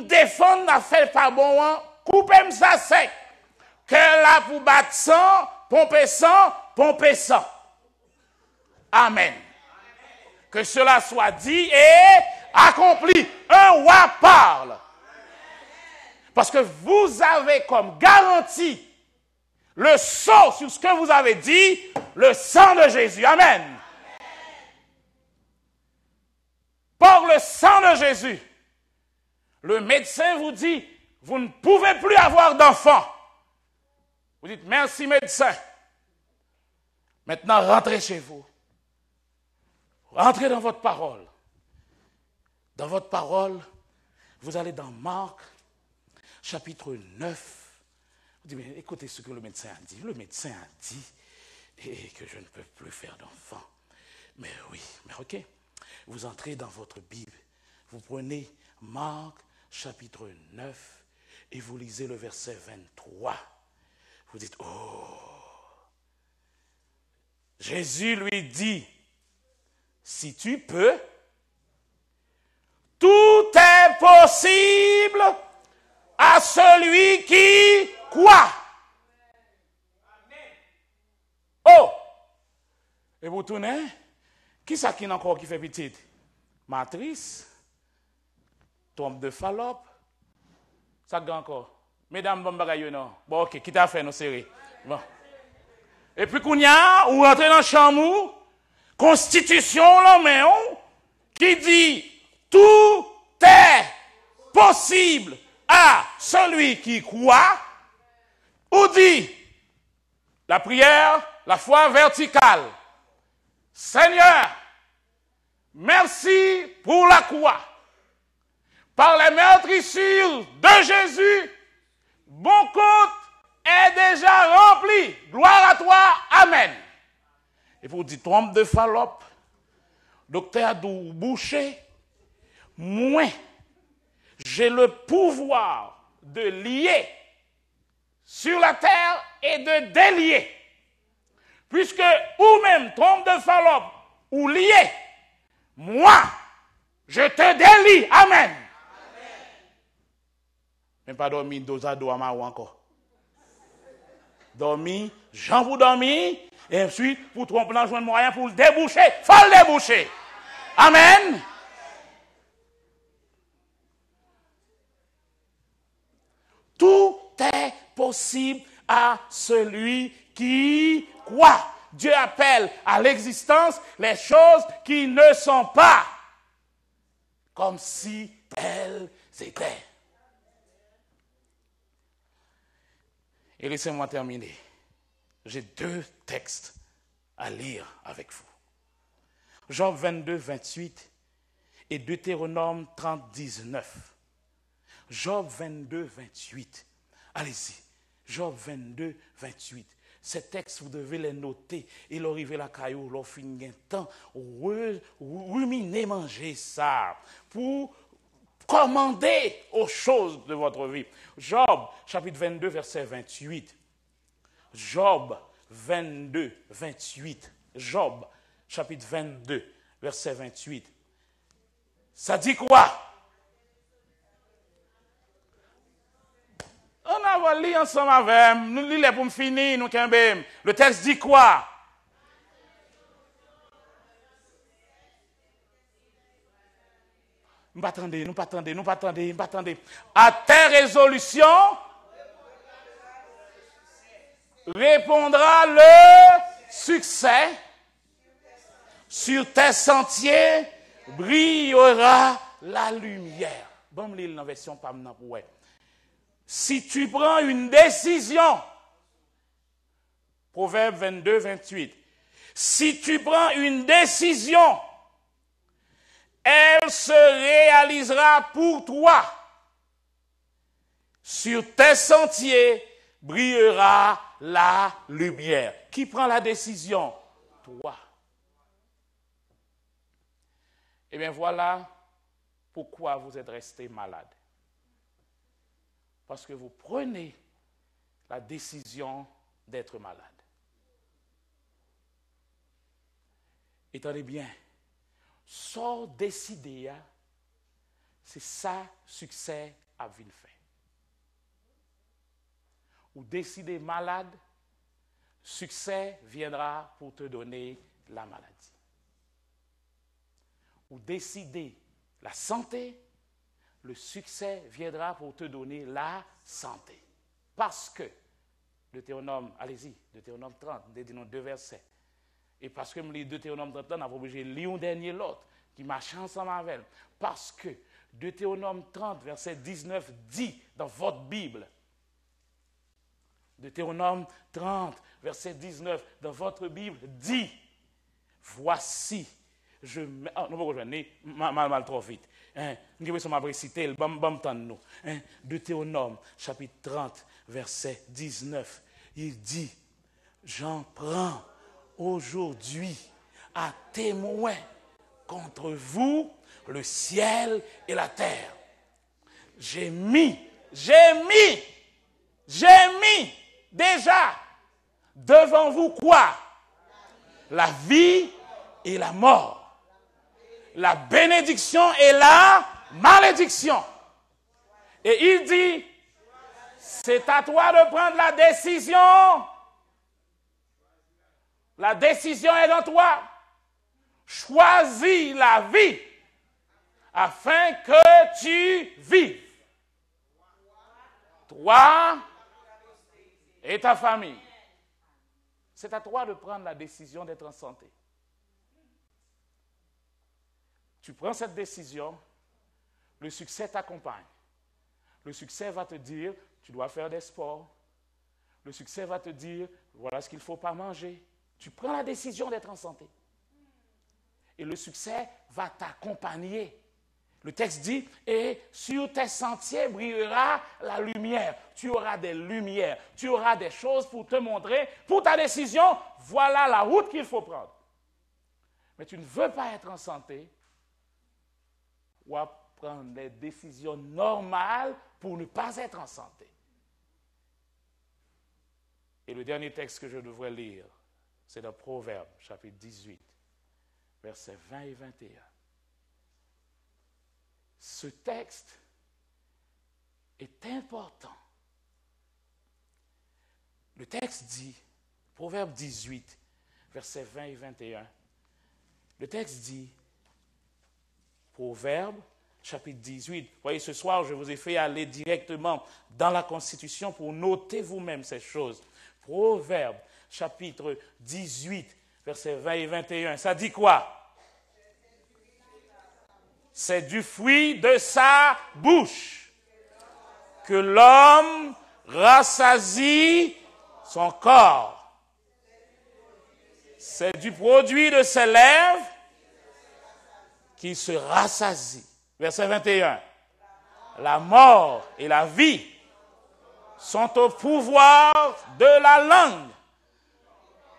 Défendre n'a fait pas bon, hein? Coupez-moi ça sec. Que là pour battre sang, pomper sang. Amen. Que cela soit dit et accompli. Un roi parle. Parce que vous avez comme garantie le sceau sur ce que vous avez dit, le sang de Jésus. Amen. Par le sang de Jésus, le médecin vous dit, vous ne pouvez plus avoir d'enfant. Vous dites, merci médecin. Maintenant, rentrez chez vous. Rentrez dans votre parole. Dans votre parole, vous allez dans Marc, chapitre 9. Vous dites, mais écoutez ce que le médecin a dit. Le médecin a dit que je ne peux plus faire d'enfant. Mais oui, mais ok. Vous entrez dans votre Bible. Vous prenez Marc, chapitre 9, et vous lisez le verset 23. Vous dites, oh, Jésus lui dit, si tu peux, tout est possible à celui qui croit. Oh, et vous tournez, qui ça qui n'a encore qui fait petite? Matrice, tombe de Fallope, ça gagne encore. Mesdames, bon bagaille, non. Bon, ok, qui t'a fait nos séries? Bon. Et puis, qu'on y a, ou rentrez dans le chambre, constitution, là, mais qui dit, tout est possible à celui qui croit, ou dit, la prière, la foi verticale. Seigneur, merci pour la croix. Par les meurtrissures de Jésus, mon compte est déjà rempli. Gloire à toi. Amen. Et pour dire trompe de Fallope, docteur Dou Boucher, moi, j'ai le pouvoir de lier sur la terre et de délier. Puisque ou même trompe de Fallope ou lié, moi, je te délie. Amen. Même pas dormir dos à dos à ma ou encore. Dormir, Jean vous dormir, et ensuite, pour tromper dans le moyen pour le déboucher, faut le déboucher. Amen. Tout est possible à celui qui croit. Dieu appelle à l'existence les choses qui ne sont pas, comme si elles étaient. Et laissez-moi terminer. J'ai 2 textes à lire avec vous. Job 22, 28 et Deutéronome 30, 19. Job 22, 28. Allez-y. Job 22, 28. Ces textes, vous devez les noter. Et l'arriver la caillou, leur finir un temps, ruminer, manger ça. Pour commander aux choses de votre vie. Job, chapitre 22, verset 28. Job 22, 28. Job, chapitre 22, verset 28. Ça dit quoi? On va lire ensemble avec. Nous lisons pour me finir, nous kembem. Le texte dit quoi? Nous pas attendez. À tes résolutions répondra le succès. Sur tes sentiers brillera la lumière. Bon, me lire dans la version pas maintenant pour. Si tu prends une décision Proverbe 22, 28. Si tu prends une décision, elle se réalisera pour toi. Sur tes sentiers brillera la lumière. Qui prend la décision? Toi. Eh bien voilà pourquoi vous êtes resté malade. Parce que vous prenez la décision d'être malade. Étendez bien, sans décider, c'est ça succès à ville fait. Ou décider malade, succès viendra pour te donner la maladie. Ou décider la santé, le succès viendra pour te donner la santé. Parce que, Deutéronome 30, nous deux versets. Et parce que je lis Deutéronome 30, on a obligé de lire un dernier l'autre, qui marche ensemble avec elle. Parce que Deutéronome 30, verset 19 dit dans votre Bible, Deutéronome 30, verset 19 dans votre Bible dit, voici, je mets, mal trop vite. Je vais m'abriter citer le bam nous. Deutéronome chapitre 30 verset 19. Il dit, j'en prends aujourd'hui à témoin contre vous le ciel et la terre. J'ai mis déjà devant vous quoi? La vie et la mort. La bénédiction et la malédiction. Et il dit, c'est à toi de prendre la décision. La décision est dans toi. Choisis la vie afin que tu vives. Toi et ta famille. C'est à toi de prendre la décision d'être en santé. Tu prends cette décision, le succès t'accompagne. Le succès va te dire, tu dois faire des sports. Le succès va te dire, voilà ce qu'il ne faut pas manger. Tu prends la décision d'être en santé. Et le succès va t'accompagner. Le texte dit, et sur tes sentiers brillera la lumière. Tu auras des lumières, tu auras des choses pour te montrer. Pour ta décision, voilà la route qu'il faut prendre. Mais tu ne veux pas être en santé, ou à prendre des décisions normales pour ne pas être en santé. Et le dernier texte que je devrais lire, c'est dans Proverbe, chapitre 18, versets 20 et 21. Ce texte est important. Le texte dit, Proverbe 18, versets 20 et 21, le texte dit, Proverbe, chapitre 18. Vous voyez, ce soir, je vous ai fait aller directement dans la Constitution pour noter vous-même ces choses. Proverbe, chapitre 18, versets 20 et 21. Ça dit quoi? C'est du fruit de sa bouche que l'homme rassasie son corps. C'est du produit de ses lèvres qui se rassasie. Verset 21. La mort et la vie sont au pouvoir de la langue.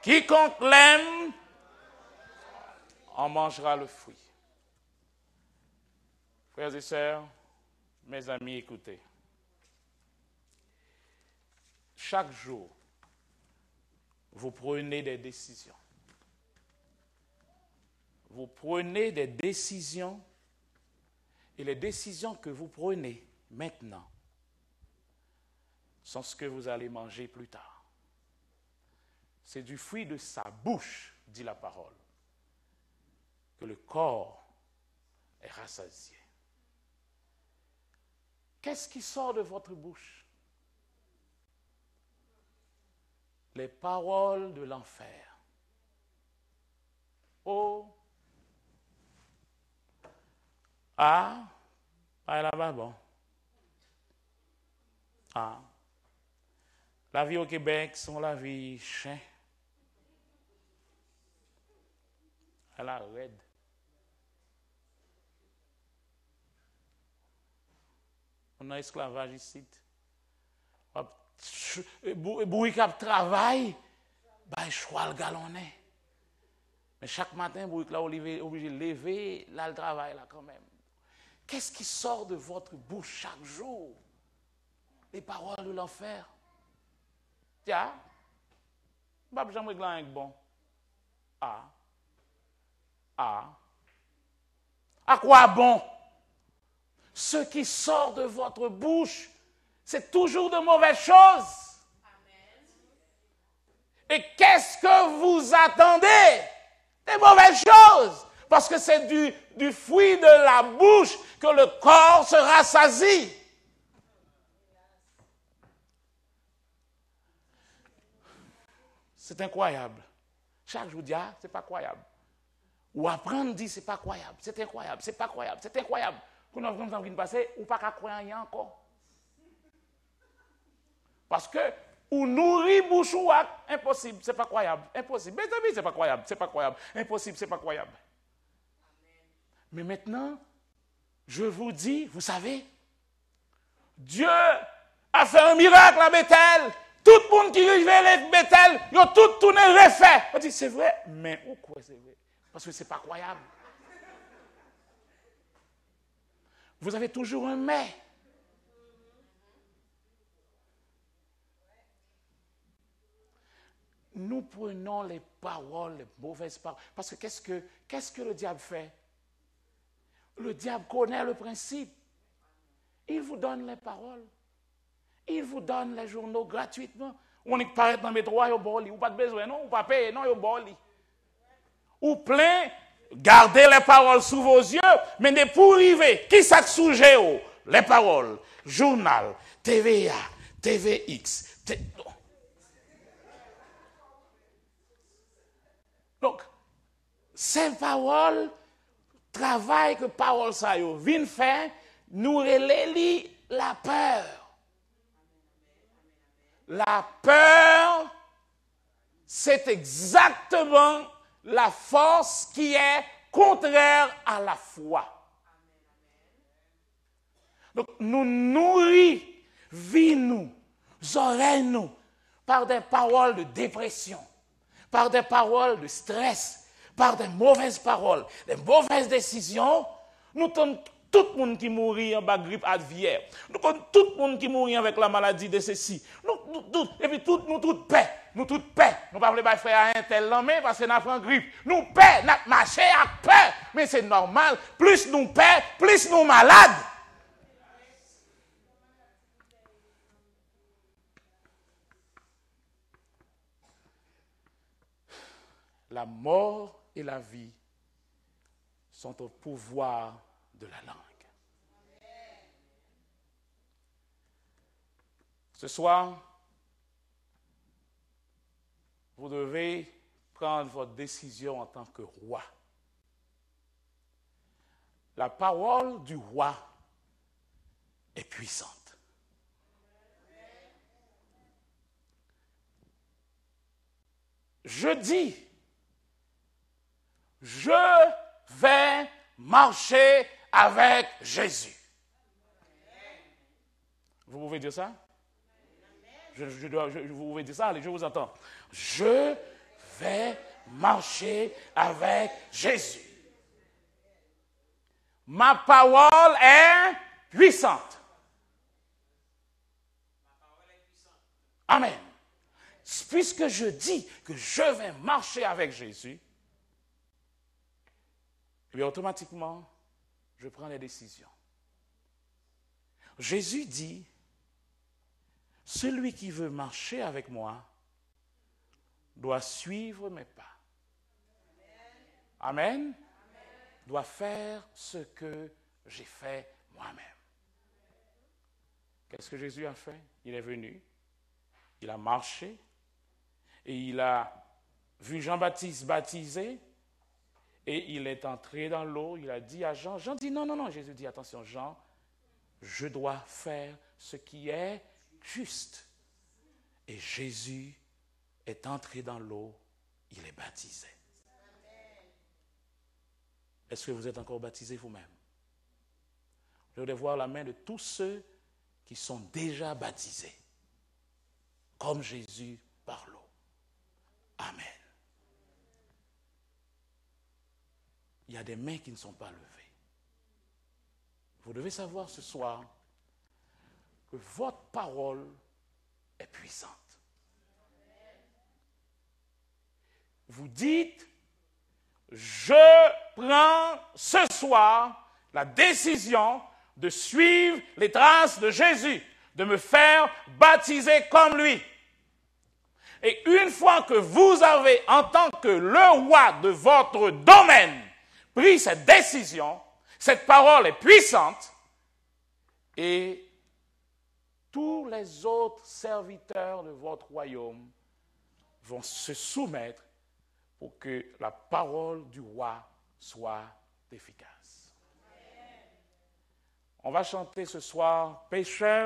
Quiconque l'aime en mangera le fruit. Frères et sœurs, mes amis, écoutez. Chaque jour, vous prenez des décisions. Vous prenez des décisions et les décisions que vous prenez maintenant sont ce que vous allez manger plus tard. C'est du fruit de sa bouche, dit la parole, que le corps est rassasié. Qu'est-ce qui sort de votre bouche? Les paroles de l'enfer. Oh! Ah, là-bas, bon. Ah, la vie au Québec, c'est la vie chien. Elle a raide. On a esclavage ici. Boui qui travaille, bah, choix le galonnet. Mais chaque matin, Boui là, obligé de lever, là, le travail, là, quand même. Qu'est-ce qui sort de votre bouche chaque jour? Les paroles de l'enfer. Tiens, bah, j'aimerais que là, bon. À quoi bon? Ce qui sort de votre bouche, c'est toujours de mauvaises choses. Et qu'est-ce que vous attendez? Des mauvaises choses. Parce que c'est du fruit de la bouche que le corps se rassasie. C'est incroyable. Chaque jour, dit, c'est pas croyable. Ou apprendre dit, c'est pas croyable, c'est incroyable, c'est pas croyable, c'est incroyable. Quand on a vraiment qui passer, ou pas qu'à croire rien encore. Parce que, ou nourrit bouche ou impossible, c'est pas croyable, impossible. Mais c'est pas croyable, c'est pas croyable, impossible, c'est pas croyable. Mais maintenant, je vous dis, vous savez, Dieu a fait un miracle à Bethel. Tout le monde qui vivait à Bethel, ils ont tout tourné refait. On dit, c'est vrai, mais pourquoi c'est vrai? Parce que ce n'est pas croyable. Vous avez toujours un mais. Nous prenons les paroles, les mauvaises paroles. Parce que qu'est-ce que le diable fait? Le diable connaît le principe. Il vous donne les paroles. Il vous donne les journaux gratuitement. On est paraît dans le métro, il y a boli. Ou pas de besoin, non? Ou pas payer, non, il y a boli. Ou plein, gardez les paroles sous vos yeux, mais ne pour arriver. Qui ça sujet? Les paroles, journal, TVA, TVX. Donc, ces paroles, travail que parole ça yo, vient faire, nous relie la peur. La peur, c'est exactement la force qui est contraire à la foi. Donc, nous nourrissons, vie nous, oreilles nous, par des paroles de dépression, par des paroles de stress, par des mauvaises paroles, des mauvaises décisions. Nous sommes tout le monde qui mourit en bas grippe aviaire. Nous sommes tout le monde qui mourit avec la maladie de ceci. Et puis nous toute paix. Nous toute paix. Nous ne pouvons pas faire un tel lendemain parce que nous avons grippe. Nous paix, nous marchons à paix. Mais c'est normal. Plus nous paix, plus nous malades. La mort et la vie sont au pouvoir de la langue. Ce soir, vous devez prendre votre décision en tant que roi. La parole du roi est puissante. Je dis, je vais marcher avec Jésus. Vous pouvez dire ça? Vous pouvez dire ça? Allez, je vous entends. Je vais marcher avec Jésus. Ma parole est puissante. Amen. Puisque je dis que je vais marcher avec Jésus, et bien automatiquement, je prends les décisions. Jésus dit, celui qui veut marcher avec moi doit suivre mes pas. Amen. Doit faire ce que j'ai fait moi-même. Qu'est-ce que Jésus a fait? Il est venu, il a marché, et il a vu Jean-Baptiste baptisé, et il est entré dans l'eau, il a dit à Jean, Jean dit non, Jésus dit attention Jean, je dois faire ce qui est juste. Et Jésus est entré dans l'eau, il est baptisé. Est-ce que vous êtes encore baptisés vous-même? Je voudrais voir la main de tous ceux qui sont déjà baptisés, comme Jésus par l'eau. Amen. Il y a des mains qui ne sont pas levées. Vous devez savoir ce soir que votre parole est puissante. Vous dites, je prends ce soir la décision de suivre les traces de Jésus, de me faire baptiser comme lui. Et une fois que vous avez, en tant que le roi de votre domaine, pris cette décision, cette parole est puissante, et tous les autres serviteurs de votre royaume vont se soumettre pour que la parole du roi soit efficace. On va chanter ce soir, pécheurs.